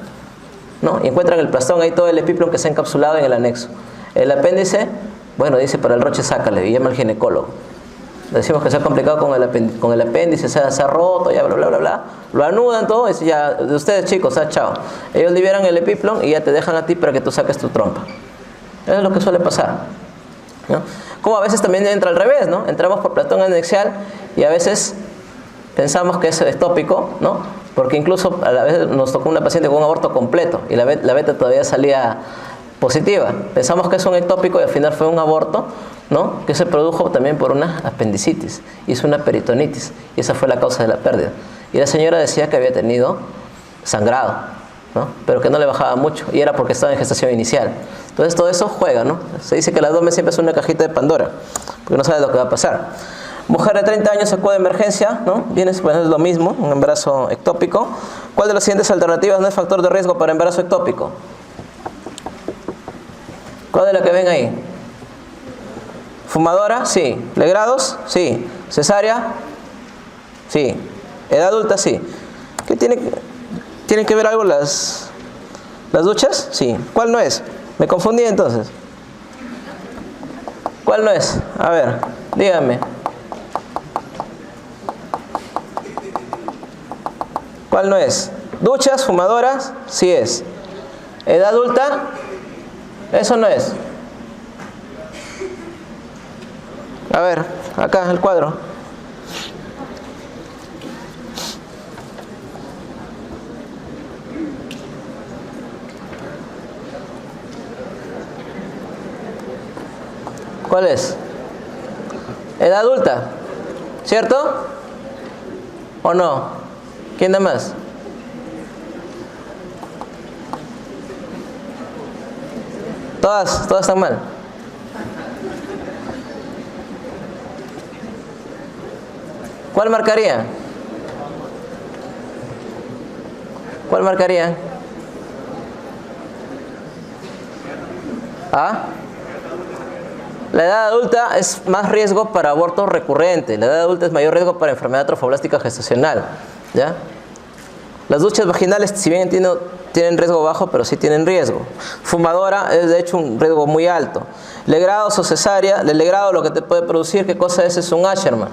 ¿no? Y encuentran el plastrón ahí, todo el epiplon que se ha encapsulado en el anexo. El apéndice, bueno, dice, para el roche sácale, y llama al ginecólogo. Le decimos que se ha complicado con el apéndice, se ha roto, ya bla bla bla bla. Lo anudan todo y dice, ya, de ustedes chicos, chao. Ellos liberan el epiplon y ya te dejan a ti para que tú saques tu trompa. Eso es lo que suele pasar, ¿no? Como a veces también entra al revés, ¿no? Entramos por plastrón anexial y a veces pensamos que es ectópico, ¿no? Porque incluso a la vez nos tocó una paciente con un aborto completo y la beta todavía salía positiva. Pensamos que es un ectópico y al final fue un aborto, ¿no? Que se produjo también por una apendicitis, hizo una peritonitis y esa fue la causa de la pérdida. Y la señora decía que había tenido sangrado, ¿no? Pero que no le bajaba mucho y era porque estaba en gestación inicial. Entonces todo eso juega, ¿no? Se dice que el abdomen siempre es una cajita de Pandora porque no sabes lo que va a pasar. Mujer de 30 años acude de emergencia, ¿no? Viene, bueno, es lo mismo, un embarazo ectópico. ¿Cuál de las siguientes alternativas no es factor de riesgo para embarazo ectópico? ¿Cuál de la que ven ahí? ¿Fumadora? Sí. ¿Legrados? Sí. ¿Cesárea? Sí. ¿Edad adulta? Sí. ¿Qué tienen que ver algo las duchas? Sí. ¿Cuál no es? Me confundí entonces. ¿Cuál no es? A ver, díganme. ¿Cuál no es? ¿Duchas? ¿Fumadoras? Sí es. ¿Edad adulta? Eso no es. A ver, acá el cuadro. ¿Cuál es? Edad adulta, ¿cierto? ¿O no? ¿Quién da más? Todas están mal. ¿Cuál marcaría? ¿Cuál marcaría? ¿Ah? La edad adulta es más riesgo para aborto recurrente. La edad adulta es mayor riesgo para enfermedad trofoblástica gestacional. ¿Ya? Las duchas vaginales, si bien tienen riesgo bajo, pero sí tienen riesgo. Fumadora es de hecho un riesgo muy alto. Legrados o cesárea, el legrado lo que te puede producir, ¿qué cosa es? Es un Asherman.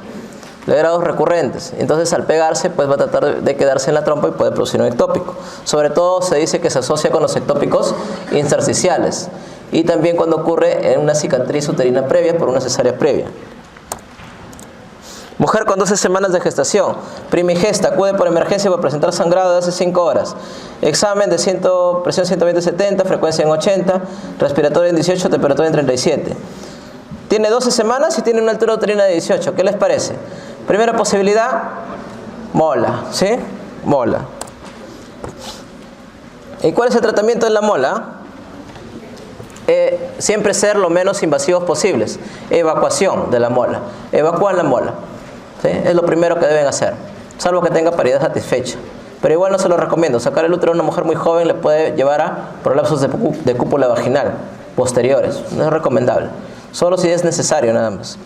Legrados recurrentes. Entonces al pegarse pues va a tratar de quedarse en la trompa y puede producir un ectópico. Sobre todo se dice que se asocia con los ectópicos intersticiales. Y también cuando ocurre en una cicatriz uterina previa por una cesárea previa. Mujer con 12 semanas de gestación, primigesta, acude por emergencia por presentar sangrado de hace 5 horas. Examen de presión 120/70, frecuencia en 80, respiratoria en 18, temperatura en 37. Tiene 12 semanas y tiene una altura uterina de 18. ¿Qué les parece? Primera posibilidad, mola, ¿sí? Mola. ¿Y cuál es el tratamiento de la mola? Siempre ser lo menos invasivos posibles. Evacuación de la mola. Evacúan la mola. ¿Sí? Es lo primero que deben hacer, salvo que tenga paridad satisfecha. Pero igual no se lo recomiendo. Sacar el útero a una mujer muy joven le puede llevar a prolapsos de cúpula vaginal posteriores. No es recomendable. Solo si es necesario nada más.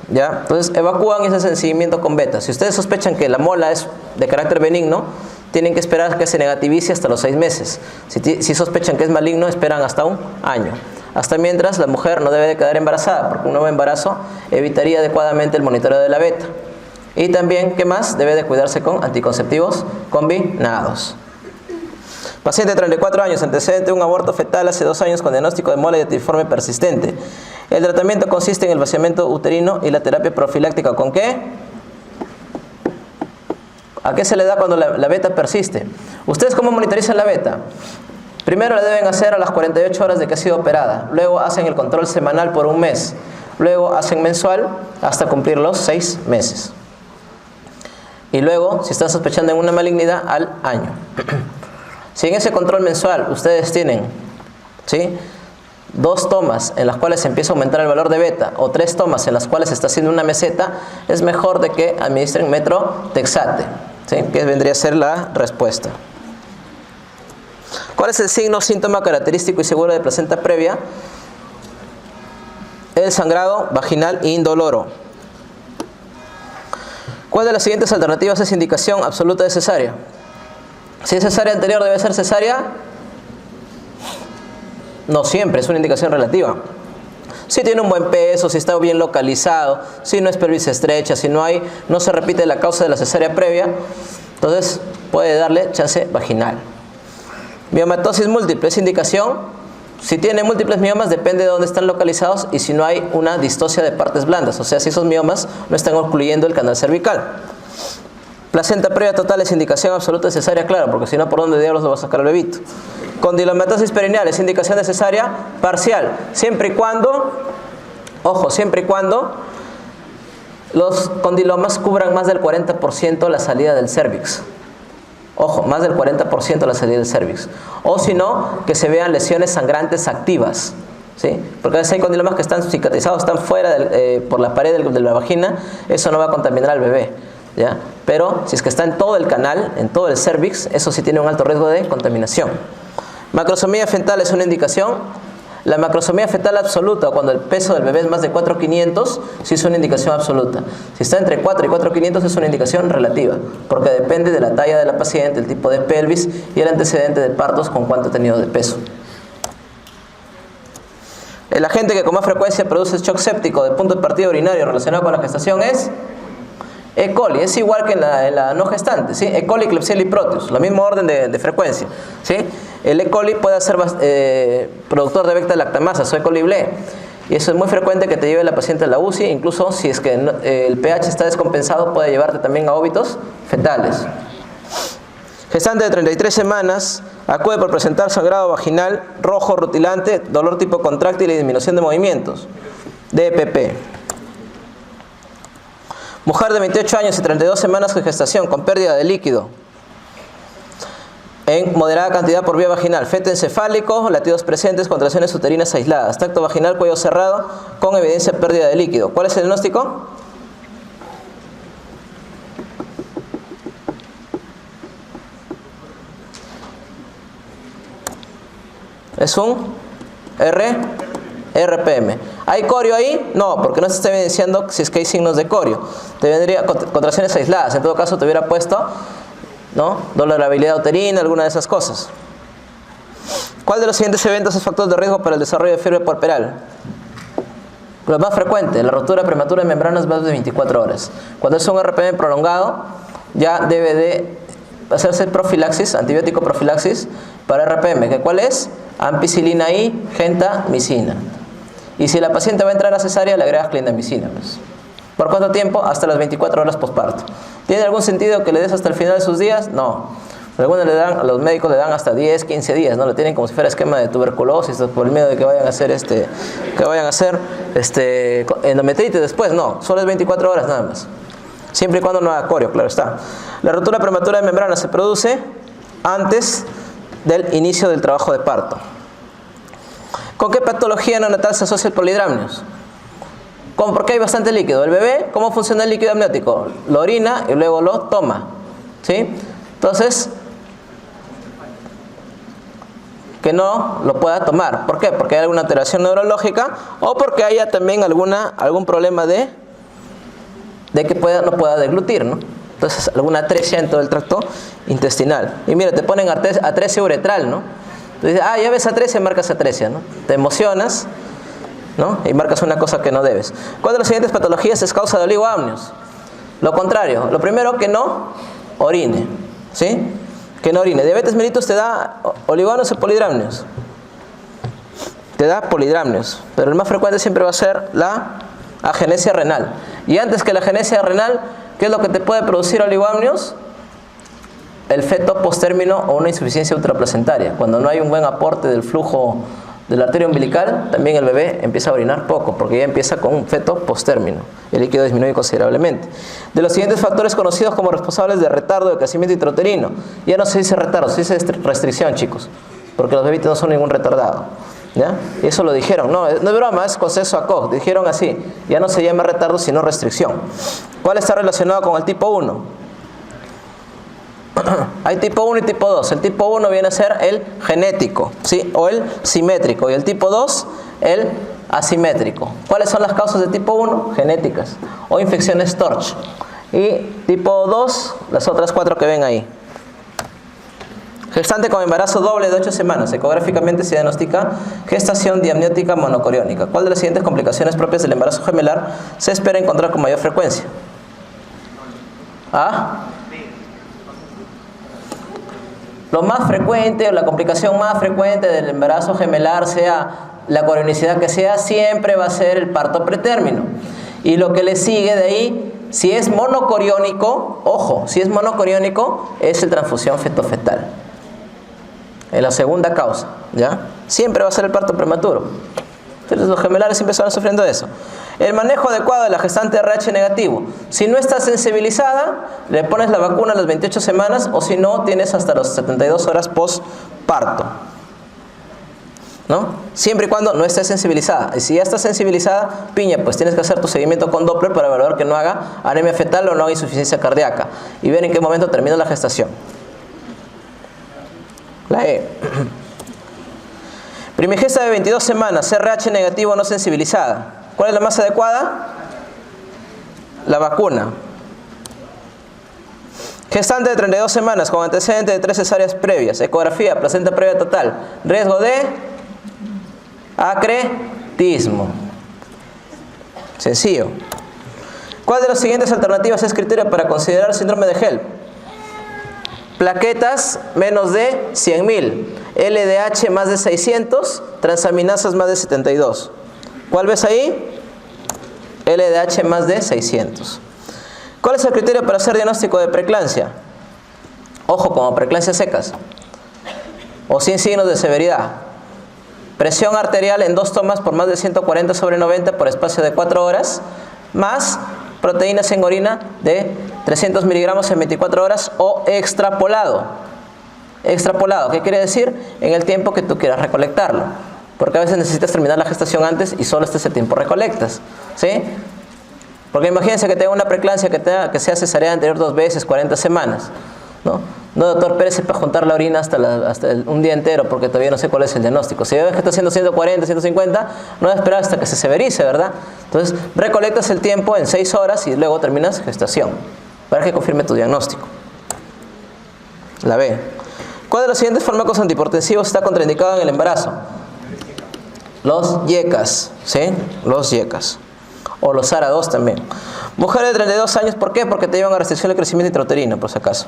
¿Ya? Entonces evacúan y se hacen seguimiento con beta. Si ustedes sospechan que la mola es de carácter benigno, tienen que esperar a que se negativice hasta los 6 meses. Si sospechan que es maligno, esperan hasta un año. Hasta mientras, la mujer no debe de quedar embarazada, porque un nuevo embarazo evitaría adecuadamente el monitoreo de la beta. Y también, ¿qué más? Debe de cuidarse con anticonceptivos combinados. Paciente de 34 años, antecedente de un aborto fetal hace 2 años con diagnóstico de mola dieetiforme persistente. El tratamiento consiste en el vaciamiento uterino y la terapia profiláctica. ¿Con qué? ¿A qué se le da cuando la beta persiste? ¿Ustedes cómo monitorizan la beta? Primero la deben hacer a las 48 horas de que ha sido operada. Luego hacen el control semanal por 1 mes. Luego hacen mensual hasta cumplir los 6 meses. Y luego, si están sospechando en una malignidad, al año. Si en ese control mensual ustedes tienen, ¿sí?, 2 tomas en las cuales se empieza a aumentar el valor de beta o 3 tomas en las cuales se está haciendo una meseta, es mejor de que administren metrotexate, ¿sí?, que vendría a ser la respuesta. ¿Cuál es el signo, síntoma característico y seguro de placenta previa? El sangrado vaginal indoloro. ¿Cuál de las siguientes alternativas es indicación absoluta de cesárea? Si es cesárea anterior, ¿debe ser cesárea? No siempre, es una indicación relativa. Si tiene un buen peso, si está bien localizado, si no es pelvis estrecha, si no se repite la causa de la cesárea previa, entonces puede darle chance vaginal. Miomatosis múltiple es indicación. Si tiene múltiples miomas, depende de dónde están localizados y si no hay una distosia de partes blandas, o sea, si esos miomas no están ocluyendo el canal cervical. Placenta previa total es indicación absoluta de cesárea, claro, porque si no, ¿por dónde diablos lo va a sacar el bebito? Condilomatosis perineal es indicación de cesárea parcial, siempre y cuando, ojo, siempre y cuando los condilomas cubran más del 40% la salida del cervix. Ojo, más del 40% la salida del cervix. O si no, que se vean lesiones sangrantes activas, ¿sí? Porque a veces hay condilomas que están cicatrizados, están fuera por la pared de la vagina, eso no va a contaminar al bebé, ¿ya? Pero si es que está en todo el canal, en todo el cervix, eso sí tiene un alto riesgo de contaminación. Macrosomía fetal es una indicación. La macrosomía fetal absoluta, cuando el peso del bebé es más de 4,500, sí es una indicación absoluta. Si está entre 4 y 4,500 es una indicación relativa, porque depende de la talla de la paciente, el tipo de pelvis y el antecedente de partos con cuánto ha tenido de peso. El agente que con más frecuencia produce shock séptico de punto de partida urinario relacionado con la gestación es E. coli. Es igual que en la no gestante, ¿sí? E. coli, Klebsiella y Proteus, la misma orden de frecuencia, ¿sí? el E. coli puede ser productor de beta-lactamases o E. coli ble. Y eso es muy frecuente que te lleve la paciente a la UCI, incluso si es que el pH está descompensado, puede llevarte también a óbitos fetales. Gestante de 33 semanas, acude por presentar sangrado vaginal, rojo, rutilante, dolor tipo contráctil y disminución de movimientos. DPP. Mujer de 28 años y 32 semanas de gestación con pérdida de líquido en moderada cantidad por vía vaginal, feto encefálico, latidos presentes, contracciones uterinas aisladas, tacto vaginal, cuello cerrado, con evidencia de pérdida de líquido. ¿Cuál es el diagnóstico? Es un RPM. ¿Hay corio ahí? No, porque no se está evidenciando si es que hay signos de corio. Te vendría contracciones aisladas. En todo caso te hubiera puesto, ¿no?, dolorabilidad uterina, alguna de esas cosas. ¿Cuál de los siguientes eventos es factor de riesgo para el desarrollo de fiebre puerperal? Lo más frecuente, la ruptura prematura de membranas más de 24 horas. Cuando es un RPM prolongado, ya debe de hacerse profilaxis, antibiótico profilaxis para RPM. ¿Que cuál es? Ampicilina I, gentamicina. Y si la paciente va a entrar a cesárea, le agregas clindamicina. Pues. ¿Por cuánto tiempo? Hasta las 24 horas posparto. ¿Tiene algún sentido que le des hasta el final de sus días? No. Algunos los médicos le dan hasta 10, 15 días, ¿no? Lo tienen como si fuera esquema de tuberculosis, por el miedo de que vayan a hacer endometritis después. No, solo es 24 horas nada más. Siempre y cuando no haga corio, claro está. La ruptura prematura de membrana se produce antes del inicio del trabajo de parto. ¿Con qué patología neonatal se asocia el polidramnios? Porque hay bastante líquido. El bebé, ¿cómo funciona el líquido amniótico? Lo orina y luego lo toma. ¿Sí? Entonces, que no lo pueda tomar. ¿Por qué? Porque hay alguna alteración neurológica o porque haya también algún problema de que no pueda deglutir, ¿no? Entonces, alguna atresia en todo el tracto intestinal. Y mira, te ponen atresia uretral, ¿no? Entonces, ya ves atresia, marcas atresia, ¿no? Te emocionas, ¿no? Y marcas una cosa que no debes. ¿Cuál de las siguientes patologías es causa de oligoamnios? Lo contrario. Lo primero, que no orine, ¿sí? Que no orine. Diabetes mellitus te da oligoamnios o polidramnios. Te da polidramnios. Pero el más frecuente siempre va a ser la agenesia renal. Y antes que la agenesia renal, ¿qué es lo que te puede producir oligoamnios? El feto postérmino o una insuficiencia ultraplacentaria. Cuando no hay un buen aporte del flujo de la arteria umbilical, también el bebé empieza a orinar poco, porque ya empieza con un feto postérmino. El líquido disminuye considerablemente. De los siguientes factores conocidos como responsables de retardo de crecimiento intrauterino. Ya no se dice retardo, se dice restricción, chicos. Porque los bebitos no son ningún retardado. ¿Ya? Y eso lo dijeron. No es broma, es consenso ACOG. Dijeron así. Ya no se llama retardo, sino restricción. ¿Cuál está relacionado con el tipo 1? Hay tipo 1 y tipo 2. El tipo 1 viene a ser el genético, ¿sí? O el simétrico. Y el tipo 2, el asimétrico. ¿Cuáles son las causas de tipo 1? Genéticas. O infecciones TORCH. Y tipo 2, las otras 4 que ven ahí. Gestante con embarazo doble de 8 semanas. Ecográficamente se diagnostica gestación diamniótica monocoriónica. ¿Cuál de las siguientes complicaciones propias del embarazo gemelar se espera encontrar con mayor frecuencia? ¿Ah? Lo más frecuente o la complicación más frecuente del embarazo gemelar, sea la corionicidad que sea, siempre va a ser el parto pretérmino. Y lo que le sigue de ahí, si es monocoriónico, ojo, si es monocoriónico, es el transfusión fetofetal. Es la segunda causa, ¿ya? Siempre va a ser el parto prematuro. Entonces los gemelares siempre están sufriendo eso. El manejo adecuado de la gestante RH negativo. Si no está sensibilizada, le pones la vacuna a las 28 semanas, o si no, tienes hasta las 72 horas post-parto, ¿no? Siempre y cuando no esté sensibilizada. Y si ya está sensibilizada, piña, pues tienes que hacer tu seguimiento con Doppler para evaluar que no haga anemia fetal o no haga insuficiencia cardíaca. Y ver en qué momento termina la gestación. La E. Primigesta de 22 semanas, RH negativo no sensibilizada. ¿Cuál es la más adecuada? La vacuna. Gestante de 32 semanas con antecedente de 3 cesáreas previas. Ecografía, placenta previa total. Riesgo de acretismo. Sencillo. ¿Cuál de las siguientes alternativas es criterio para considerar síndrome de HELLP? Plaquetas menos de 100.000. LDH más de 600, transaminasas más de 72. ¿Cuál ves ahí? LDH más de 600. ¿Cuál es el criterio para hacer diagnóstico de preeclampsia? Ojo, como preeclampsias secas o sin signos de severidad. Presión arterial en 2 tomas por más de 140/90 por espacio de 4 horas, más proteínas en orina de 300 miligramos en 24 horas o extrapolado. Extrapolado, ¿qué quiere decir? En el tiempo que tú quieras recolectarlo. Porque a veces necesitas terminar la gestación antes y solo este tiempo recolectas. ¿Sí? Porque imagínense que tenga una preeclampsia que sea cesárea anterior 2 veces, 40 semanas. No, doctor, Pérez, para juntar la orina hasta un día entero, porque todavía no sé cuál es el diagnóstico. Si ves que está haciendo 140, 150, no debes esperar hasta que se severice, ¿verdad? Entonces, recolectas el tiempo en 6 horas y luego terminas gestación, para que confirme tu diagnóstico. La B. ¿Cuál de los siguientes fármacos antihipertensivos está contraindicado en el embarazo? Los YECAS, ¿sí? Los YECAS. O los ARA2 también. Mujeres de 32 años, ¿por qué? Porque te llevan a restricción del crecimiento intrauterino, por si acaso.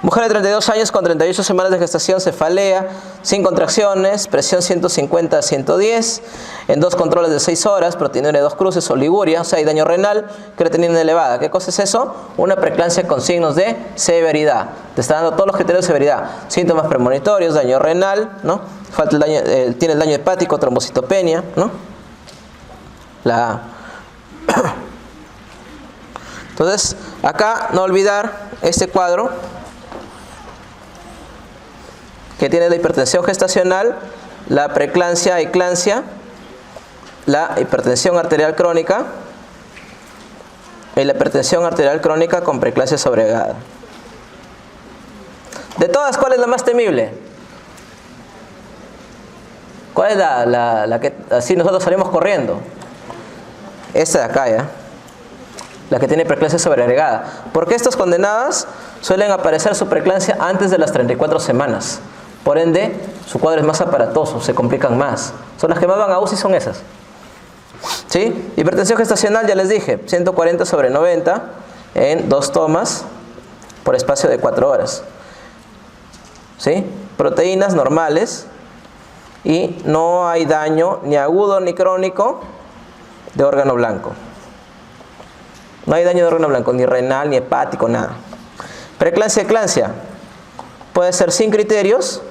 Mujeres de 32 años con 38 semanas de gestación, cefalea, sin contracciones, presión 150 a 110, en 2 controles de 6 horas, proteinuria de 2 cruces, oliguria, o sea, hay daño renal, creatinina elevada. ¿Qué cosa es eso? Una preeclampsia con signos de severidad. Te está dando todos los criterios de severidad. Síntomas premonitorios, daño renal, ¿no? Falta el daño, tiene el daño hepático, trombocitopenia, ¿no? La A. Entonces, acá no olvidar este cuadro que tiene la hipertensión gestacional, la preeclampsia, eclampsia, la hipertensión arterial crónica y la hipertensión arterial crónica con preeclampsia sobreagregada. De todas, ¿cuál es la más temible? ¿Cuál es la que así nosotros salimos corriendo? Esta de acá, ¿ya? La que tiene preeclampsia sobreagregada. Porque estas condenadas suelen aparecer su preeclampsia antes de las 34 semanas. Por ende, su cuadro es más aparatoso, se complican más. Son las que más van a UCI, son esas. ¿Sí? Hipertensión gestacional, ya les dije, 140/90 en 2 tomas por espacio de 4 horas. ¿Sí? Proteínas normales y no hay daño ni agudo ni crónico de órgano blanco. No hay daño de órgano blanco, ni renal, ni hepático, nada. Preeclampsia, eclampsia. Puede ser sin criterios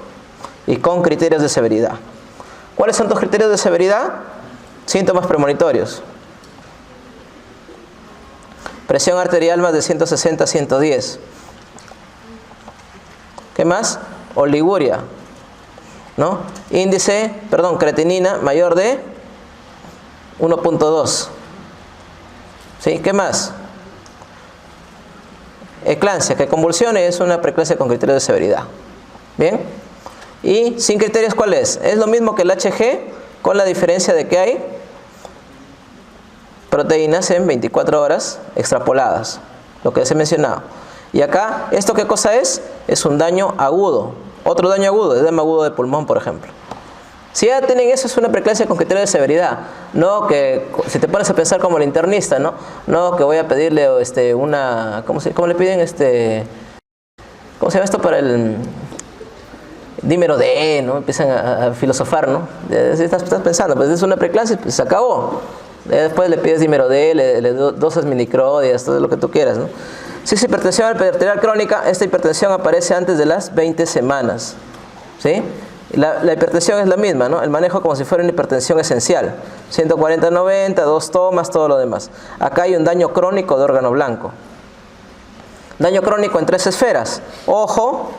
y con criterios de severidad. ¿Cuáles son tus criterios de severidad? Síntomas premonitorios. Presión arterial más de 160 a 110. ¿Qué más? Oliguria, ¿no? Creatinina mayor de 1.2. ¿Sí? ¿Qué más? Eclampsia, que convulsione es una preeclampsia con criterios de severidad. ¿Bien? Y sin criterios, ¿cuál es? Es lo mismo que el HG, con la diferencia de que hay proteínas en 24 horas extrapoladas, lo que les he mencionado. Y acá, ¿esto qué cosa es? Es un daño agudo. Otro daño agudo, edema agudo de pulmón, por ejemplo. Si ya tienen eso, es una preeclampsia con criterio de severidad. No que, si te pones a pensar como el internista, no que voy a pedirle una, ¿cómo le piden ¿cómo se llama esto para el dímero D, ¿no? Empiezan a filosofar, ¿no? Estás pensando, pues es una preeclampsia, pues se acabó. Después le pides dímero D, le dosas minicrodias, todo lo que tú quieras, ¿no? Si es hipertensión arterial crónica, esta hipertensión aparece antes de las 20 semanas. ¿Sí? La hipertensión es la misma, ¿no? El manejo como si fuera una hipertensión esencial. 140/90, 2 tomas, todo lo demás. Acá hay un daño crónico de órgano blanco. Daño crónico en 3 esferas. Ojo,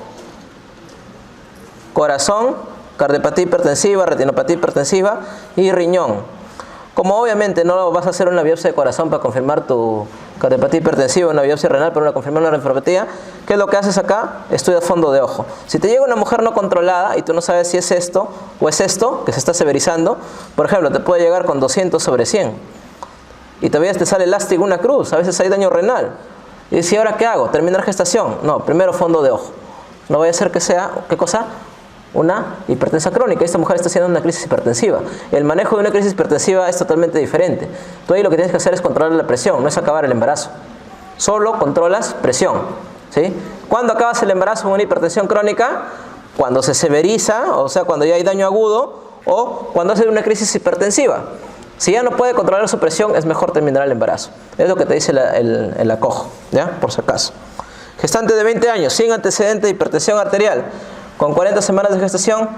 corazón, cardiopatía hipertensiva, retinopatía hipertensiva y riñón. Como obviamente no vas a hacer una biopsia de corazón para confirmar tu cardiopatía hipertensiva, una biopsia renal para confirmar una nefropatía, ¿qué es lo que haces acá? Estudias fondo de ojo. Si te llega una mujer no controlada y tú no sabes si es esto o es esto, que se está severizando, por ejemplo, te puede llegar con 200/100 y todavía te sale elástico una cruz, a veces hay daño renal. Y dices, ¿y ahora qué hago? ¿Terminar gestación? No, primero fondo de ojo. No vaya a ser que sea, ¿qué cosa? Una hipertensa crónica. Esta mujer está haciendo una crisis hipertensiva. El manejo de una crisis hipertensiva es totalmente diferente. Tú ahí lo que tienes que hacer es controlar la presión, no es acabar el embarazo. Solo controlas presión. ¿Sí? ¿Cuándo acabas el embarazo con una hipertensión crónica? cuando se severiza, o sea, cuando ya hay daño agudo, o cuando hace una crisis hipertensiva. Si ya no puede controlar su presión, es mejor terminar el embarazo. Es lo que te dice el acojo, ¿ya? Por si acaso. Gestante de 20 años, sin antecedente de hipertensión arterial, con 40 semanas de gestación,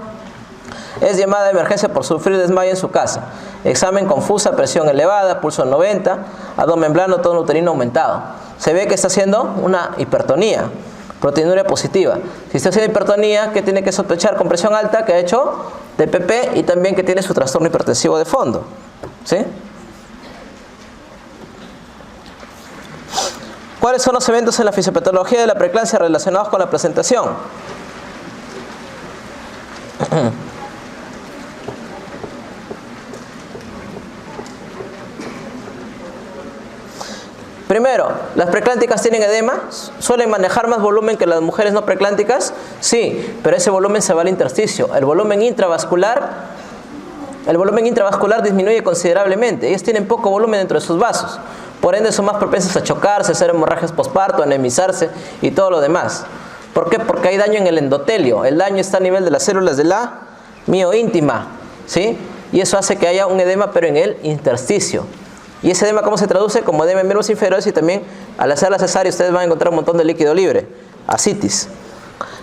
es llamada de emergencia por sufrir desmayo en su casa. Examen confusa, presión elevada, pulso 90, abdomen plano, tono uterino aumentado. Se ve que está haciendo una hipertonía, proteinuria positiva. Si está haciendo hipertonía, ¿qué tiene que sospechar? Con presión alta, que ha hecho TPP y también que tiene su trastorno hipertensivo de fondo. ¿Sí? ¿Cuáles son los eventos en la fisiopatología de la preeclampsia relacionados con la presentación? Primero, ¿las preeclánticas tienen edema? ¿Suelen manejar más volumen que las mujeres no preeclánticas? Sí, pero ese volumen se va al intersticio. El volumen intravascular disminuye considerablemente. Ellos tienen poco volumen dentro de sus vasos. Por ende son más propensos a chocarse, a hacer hemorragias posparto, a anemizarse y todo lo demás. ¿Por qué? Porque hay daño en el endotelio. El daño está a nivel de las células de la mioíntima, ¿sí? Y eso hace que haya un edema, pero en el intersticio. ¿Y ese edema cómo se traduce? Como edema en miembros inferiores, y también al hacer la cesárea ustedes van a encontrar un montón de líquido libre, ascitis.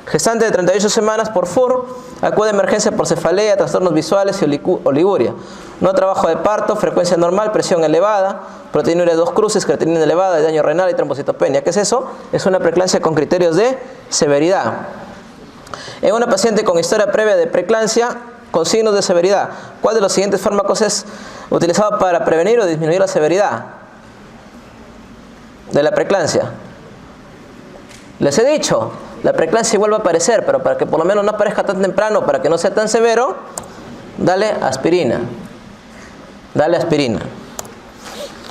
Gestante de 38 semanas por FUR, acude a emergencia por cefalea, trastornos visuales y oliguria. No trabajo de parto, frecuencia normal, presión elevada, proteinuria de 2 cruces, creatinina elevada, daño renal y trombocitopenia. ¿Qué es eso? Es una preeclampsia con criterios de severidad. En una paciente con historia previa de preeclampsia con signos de severidad, ¿cuál de los siguientes fármacos es utilizado para prevenir o disminuir la severidad de la preeclampsia? Les he dicho, la preeclampsia vuelve a aparecer, pero para que por lo menos no aparezca tan temprano, para que no sea tan severo, dale aspirina. Dale aspirina.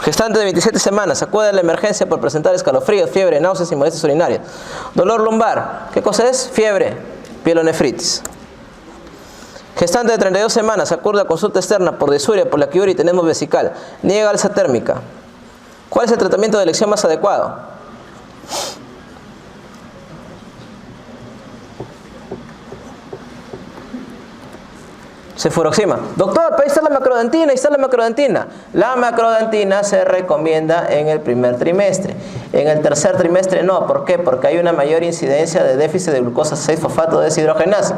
Gestante de 27 semanas, acude a la emergencia por presentar escalofríos, fiebre, náuseas y molestias urinarias. Dolor lumbar, ¿qué cosa es? Fiebre, pielonefritis. Gestante de 32 semanas, acude a consulta externa por disuria, por la quiuria y tenemos vesical. Niega alza térmica. ¿Cuál es el tratamiento de elección más adecuado? Cefuroxima. Doctor, pero ahí está la macrodantina, ahí está la macrodantina. La macrodantina se recomienda en el primer trimestre. En el tercer trimestre no. ¿Por qué? Porque hay una mayor incidencia de déficit de glucosa 6-fosfato deshidrogenasa.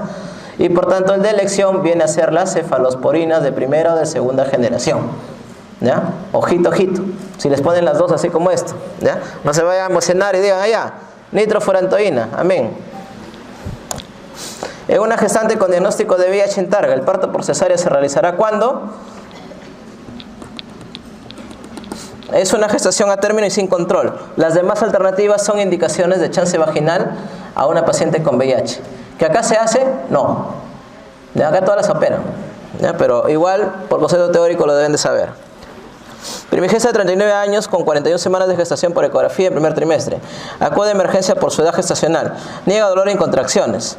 Y por tanto el de elección viene a ser las cefalosporinas de primera o de segunda generación. ¿Ya? Ojito, ojito. Si les ponen las dos así como esto, ¿ya? No se vayan a emocionar y digan, allá, nitrofurantoína, amén. En una gestante con diagnóstico de VIH en Targa, el parto por cesárea se realizará ¿cuándo? Es una gestación a término y sin control. Las demás alternativas son indicaciones de chance vaginal a una paciente con VIH. ¿Que acá se hace? No. ¿Ya? Acá todas las operan. ¿Ya? Pero igual, por concepto teórico, lo deben de saber. Primigesta de 39 años con 41 semanas de gestación por ecografía en primer trimestre. Acude a emergencia por su edad gestacional. Niega dolor en contracciones.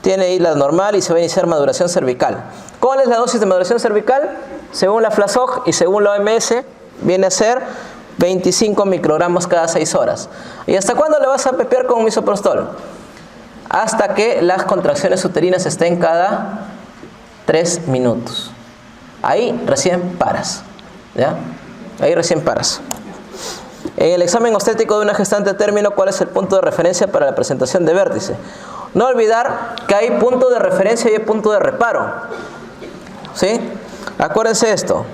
Tiene isla normal y se va a iniciar maduración cervical. ¿Cuál es la dosis de maduración cervical? Según la FLASOG y según la OMS, viene a ser 25 microgramos cada 6 horas. ¿Y hasta cuándo le vas a pepear con misoprostol? Hasta que las contracciones uterinas estén cada 3 minutos. Ahí recién paras. ¿Ya? Ahí recién paras. En el examen obstétrico de una gestante a término, ¿cuál es el punto de referencia para la presentación de vértice? No olvidar que hay punto de referencia y hay punto de reparo. ¿Sí? Acuérdense esto.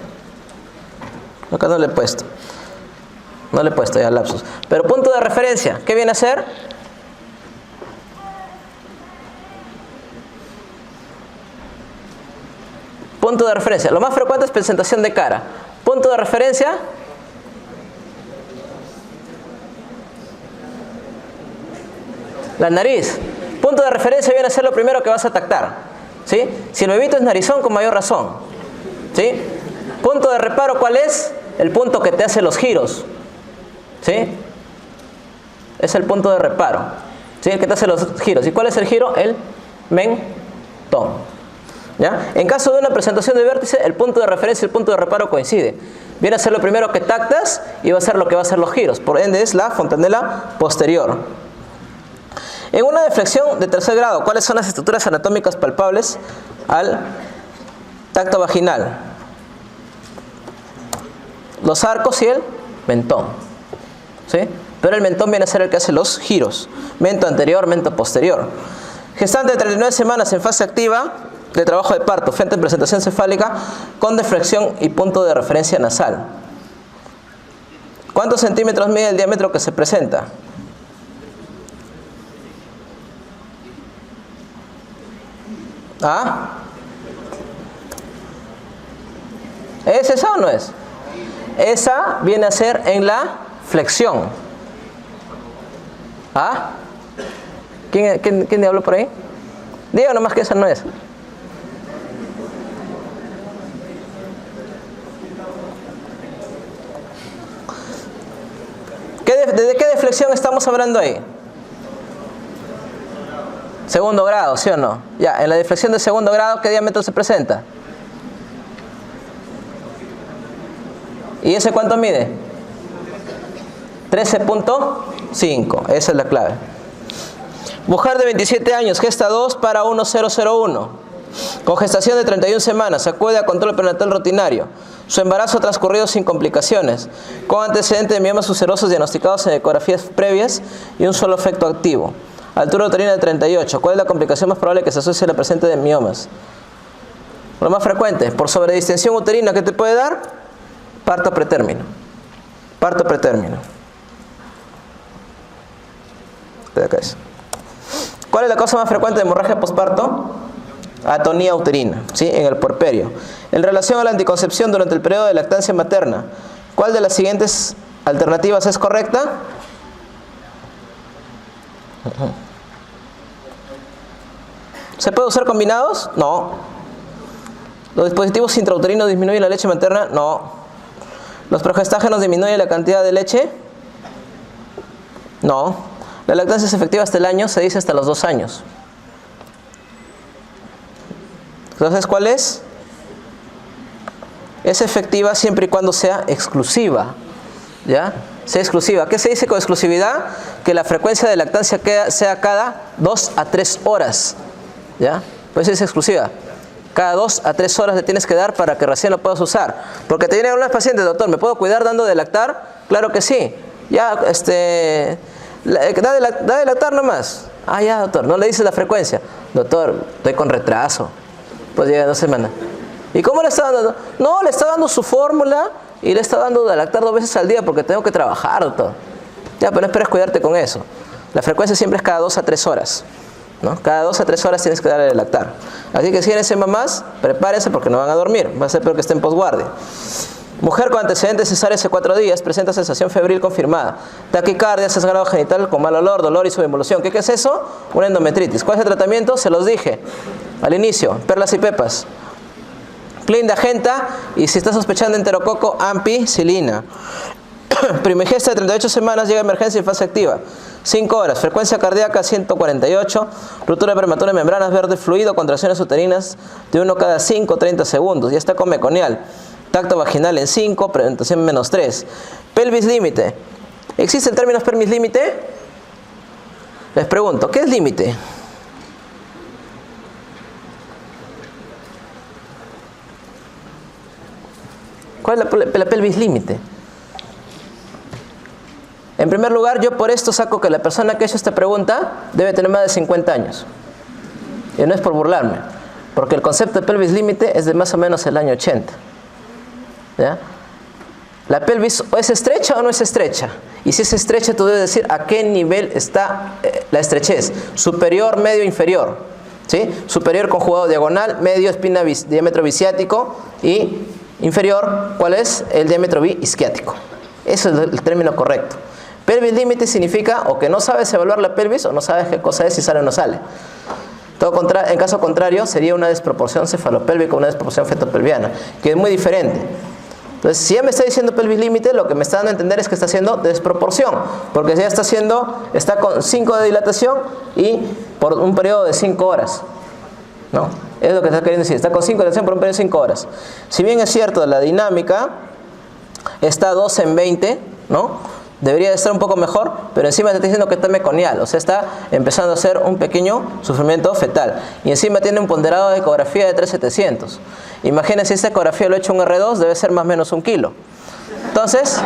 Acá no le he puesto. No le he puesto ya lapsus. Pero punto de referencia, ¿qué viene a ser? Punto de referencia. Lo más frecuente es presentación de cara. Punto de referencia. La nariz. Punto de referencia viene a ser lo primero que vas a tactar. ¿Sí? Si el bebito es narizón, con mayor razón. ¿Sí? Punto de reparo, ¿cuál es? El punto que te hace los giros. ¿Sí? Es el punto de reparo. ¿Sí? El que te hace los giros. ¿Y cuál es el giro? El mentón. ¿Ya? En caso de una presentación de vértice, el punto de referencia y el punto de reparo coincide. Viene a ser lo primero que tactas y va a ser lo que va a hacer los giros. Por ende es la fontanela posterior. En una deflexión de tercer grado, ¿cuáles son las estructuras anatómicas palpables al tacto vaginal? Los arcos y el mentón, ¿sí? Pero el mentón viene a ser el que hace los giros. Mento anterior, mento posterior. Gestante de 39 semanas en fase activa de trabajo de parto, frente en presentación cefálica con deflexión y punto de referencia nasal. ¿Cuántos centímetros mide el diámetro que se presenta? ¿Ah? ¿Es esa o no es? Esa viene a ser en la flexión. ¿Ah? ¿Quién habló por ahí? Diga nomás que esa no es. ¿De qué deflexión estamos hablando ahí? Segundo grado, ¿sí o no? Ya, en la deflexión de segundo grado, ¿qué diámetro se presenta? ¿Y ese cuánto mide? 13.5, esa es la clave. Mujer de 27 años, gesta 2 para 1001. Con gestación de 31 semanas, acude a control prenatal rutinario. Su embarazo ha transcurrido sin complicaciones, con antecedentes de miomas ulcerosos diagnosticados en ecografías previas y un solo efecto activo. Altura uterina de 38. ¿Cuál es la complicación más probable que se asocie a la presencia de miomas? Lo más frecuente, por sobredistensión uterina, ¿qué te puede dar? Parto pretérmino. Parto pretérmino. ¿Cuál es la causa más frecuente de hemorragia posparto? Atonía uterina, ¿sí? En el puerperio. En relación a la anticoncepción durante el periodo de lactancia materna, ¿cuál de las siguientes alternativas es correcta? ¿Se puede usar combinados? No. ¿Los dispositivos intrauterinos disminuyen la leche materna? No. ¿Los progestágenos disminuyen la cantidad de leche? No. La lactancia es efectiva hasta el año, se dice hasta los 2 años. Entonces, ¿cuál es? Es efectiva siempre y cuando sea exclusiva. ¿Ya? Sea exclusiva. ¿Qué se dice con exclusividad? Que la frecuencia de lactancia sea cada 2 a 3 horas. ¿Ya? Pues es exclusiva. Cada 2 a 3 horas le tienes que dar para que recién lo puedas usar. Porque te vienen algunos pacientes, doctor, ¿me puedo cuidar dando de lactar? Claro que sí. Ya, da de lactar nomás. Ah, ya, doctor, no le dices la frecuencia. Doctor, estoy con retraso. Pues llega 2 semanas. ¿Y cómo le está dando? No, le está dando su fórmula y le está dando de lactar 2 veces al día porque tengo que trabajar, doctor. Ya, pero no esperes cuidarte con eso. La frecuencia siempre es cada 2 a 3 horas. ¿No? Cada 2 a 3 horas tienes que darle de lactar. Así que si quieren ser mamás, prepárense porque no van a dormir. Va a ser peor que estén en posguardia. Mujer con antecedentes cesáreos hace 4 días, presenta sensación febril confirmada. Taquicardia, sangrado genital con mal olor, dolor y subinvolución. ¿Qué es eso? Una endometritis. ¿Cuál es el tratamiento? Se los dije al inicio. Perlas y pepas. Clean de agenta y si está sospechando enterococo, ampicilina. Primigesta de 38 semanas, llega a emergencia en fase activa. 5 horas, frecuencia cardíaca 148, ruptura prematura de membranas verde fluido, contracciones uterinas de 1 cada 5, 30 segundos. Ya está con meconial. Tacto vaginal en 5, presentación menos 3. Pelvis límite. ¿Existe el término pelvis límite? Les pregunto, ¿qué es límite? ¿Cuál es la pelvis límite? En primer lugar, yo por esto saco que la persona que ha hecho esta pregunta debe tener más de 50 años. Y no es por burlarme, porque el concepto de pelvis límite es de más o menos el año 80. ¿Ya? La pelvis o es estrecha o no es estrecha. Y si es estrecha, tú debes decir a qué nivel está la estrechez. Superior, medio, inferior. ¿Sí? Superior conjugado diagonal, medio espina diámetro bisiático y inferior, ¿cuál es? El diámetro biisquiático. Eso es el término correcto. Pelvis límite significa o que no sabes evaluar la pelvis o no sabes qué cosa es, si sale o no sale. En caso contrario, sería una desproporción cefalopélvica, una desproporción fetopelviana, que es muy diferente. Entonces, si ya me está diciendo pelvis límite, lo que me está dando a entender es que está haciendo desproporción, porque ya está con 5 de dilatación y por un periodo de 5 horas. ¿No? Es lo que está queriendo decir, está con 5 de dilatación por un periodo de 5 horas. Si bien es cierto, la dinámica está 2 en 20, ¿no? debería de estar un poco mejor, pero encima te está diciendo que está meconial, o sea, está empezando a hacer un pequeño sufrimiento fetal. Y encima tiene un ponderado de ecografía de 3.700. Imagínense, si esta ecografía lo ha hecho un R2, debe ser más o menos 1 kilo. Entonces,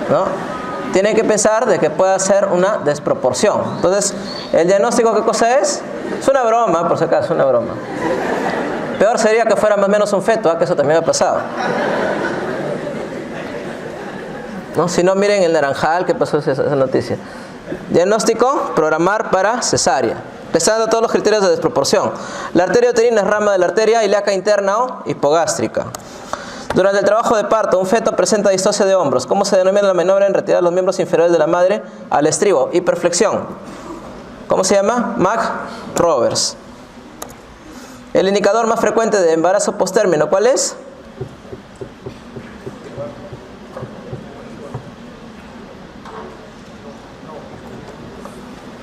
¿no? Tienen que pensar de que puede ser una desproporción. Entonces, ¿el diagnóstico qué cosa es? Es una broma, por si acaso, una broma. Peor sería que fuera más o menos un feto, que eso también ha pasado. ¿No? Si no, miren el naranjal, ¿qué pasó esa noticia? Diagnóstico, programar para cesárea. Le está dando todos los criterios de desproporción. La arteria uterina es rama de la arteria ilíaca interna o hipogástrica. Durante el trabajo de parto, un feto presenta distocia de hombros. ¿Cómo se denomina la maniobra en retirar los miembros inferiores de la madre al estribo? Hiperflexión. ¿Cómo se llama? Mack-Roberts. El indicador más frecuente de embarazo postérmino, ¿cuál es?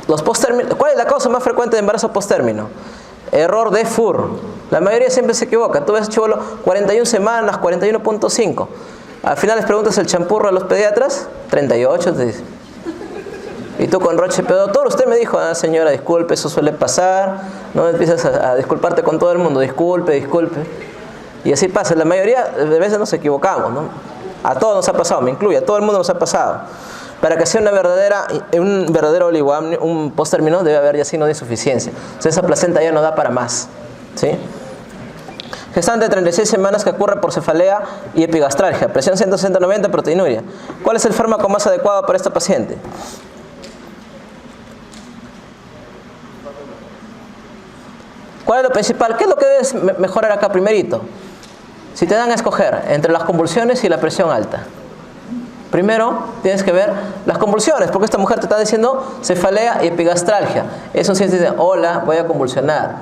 ¿Cuál es la causa más frecuente de embarazo postérmino? Error de FUR. La mayoría siempre se equivoca. Tú ves, chivolo, 41 semanas, 41.5. Al final les preguntas el champurro a los pediatras, 38 te dice. Y tú con Roche, pero doctor, usted me dijo, señora, disculpe, eso suele pasar. No empiezas a disculparte con todo el mundo, disculpe, disculpe. Y así pasa. La mayoría de veces nos equivocamos, ¿no? A todos nos ha pasado, me incluye, a todo el mundo nos ha pasado. Para que sea un verdadero oligoamnio, un postérmino, debe haber ya signo de insuficiencia. O sea, esa placenta ya no da para más, ¿sí? Gestante de 36 semanas que ocurre por cefalea y epigastralgia. Presión 160-90, proteinuria. ¿Cuál es el fármaco más adecuado para esta paciente? ¿Cuál es lo principal? ¿Qué es lo que debes mejorar acá primerito? Si te dan a escoger entre las convulsiones y la presión alta. Primero tienes que ver las convulsiones, porque esta mujer te está diciendo cefalea y epigastralgia. Es un ciento dice, hola, voy a convulsionar.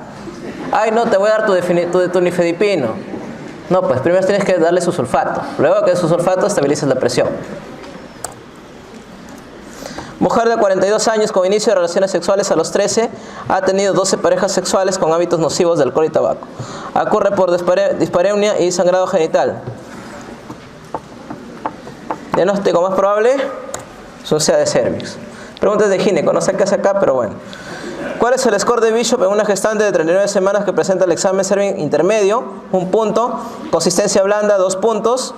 Ay, no, te voy a dar tu nifedipino. No, pues primero tienes que darle su sulfato. Luego que su sulfato estabilizas la presión. Mujer de 42 años con inicio de relaciones sexuales a los 13, ha tenido 12 parejas sexuales con hábitos nocivos de alcohol y tabaco. Ocurre por dispareunia y sangrado genital. Diagnóstico más probable, sucia de cervix. Preguntas de gineco, no sé qué hace acá, pero bueno. ¿Cuál es el score de Bishop en una gestante de 39 semanas que presenta el examen cervix intermedio? 1 punto. Consistencia blanda, 2 puntos.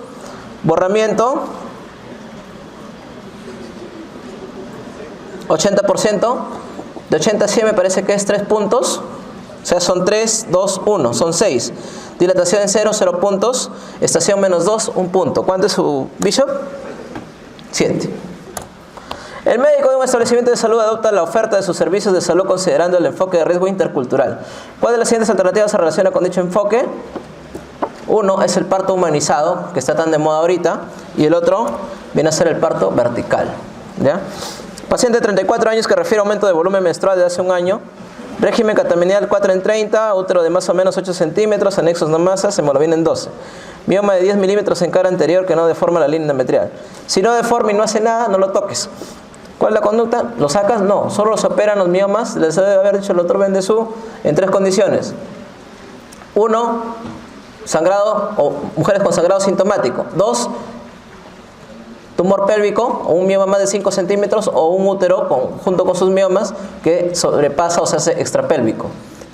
Borramiento, 80%. De 80 a 100 me parece que es 3 puntos. O sea, son 3, 2, 1, son 6. Dilatación en 0, 0 puntos. Estación menos 2, 1 punto. ¿Cuánto es su Bishop? 7. El médico de un establecimiento de salud adopta la oferta de sus servicios de salud considerando el enfoque de riesgo intercultural. ¿Cuál de las siguientes alternativas se relaciona con dicho enfoque? Uno es el parto humanizado, que está tan de moda ahorita, y el otro viene a ser el parto vertical. ¿Ya? Paciente de 34 años que refiere aumento de volumen menstrual de hace un año. Régimen catamenial 4 en 30, útero de más o menos 8 centímetros, anexos no masas, hemoglobina en 12. Mioma de 10 milímetros en cara anterior que no deforma la línea endometrial. Si no deforma y no hace nada, no lo toques. ¿Cuál es la conducta? ¿Lo sacas? No, solo se operan los miomas. Les debe haber dicho el doctor Bendezú en 3 condiciones. 1, sangrado o mujeres con sangrado sintomático. 2, tumor pélvico o un mioma más de 5 centímetros o un útero junto con sus miomas que sobrepasa o se hace extrapélvico.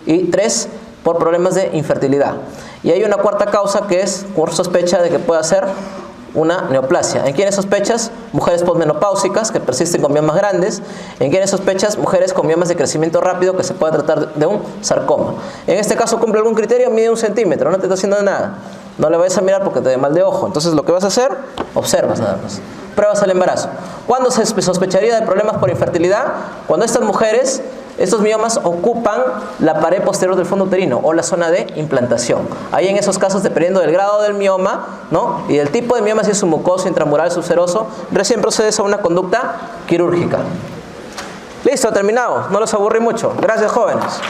Y 3, por problemas de infertilidad. Y hay una cuarta causa que es por sospecha de que pueda ser una neoplasia. ¿En quiénes sospechas? Mujeres posmenopáusicas que persisten con miomas grandes. ¿En quiénes sospechas? Mujeres con miomas de crecimiento rápido que se puede tratar de un sarcoma. En este caso cumple algún criterio, mide 1 centímetro, no te está haciendo nada. No le vayas a mirar porque te dé mal de ojo. Entonces lo que vas a hacer, observas nada más. Pruebas al embarazo. ¿Cuándo se sospecharía de problemas por infertilidad? Cuando estas mujeres, estos miomas ocupan la pared posterior del fondo uterino o la zona de implantación. Ahí en esos casos, dependiendo del grado del mioma, ¿no? Y del tipo de mioma, si es submucoso, intramural, subseroso, recién procedes a una conducta quirúrgica. Listo, terminado. No los aburrí mucho. Gracias, jóvenes.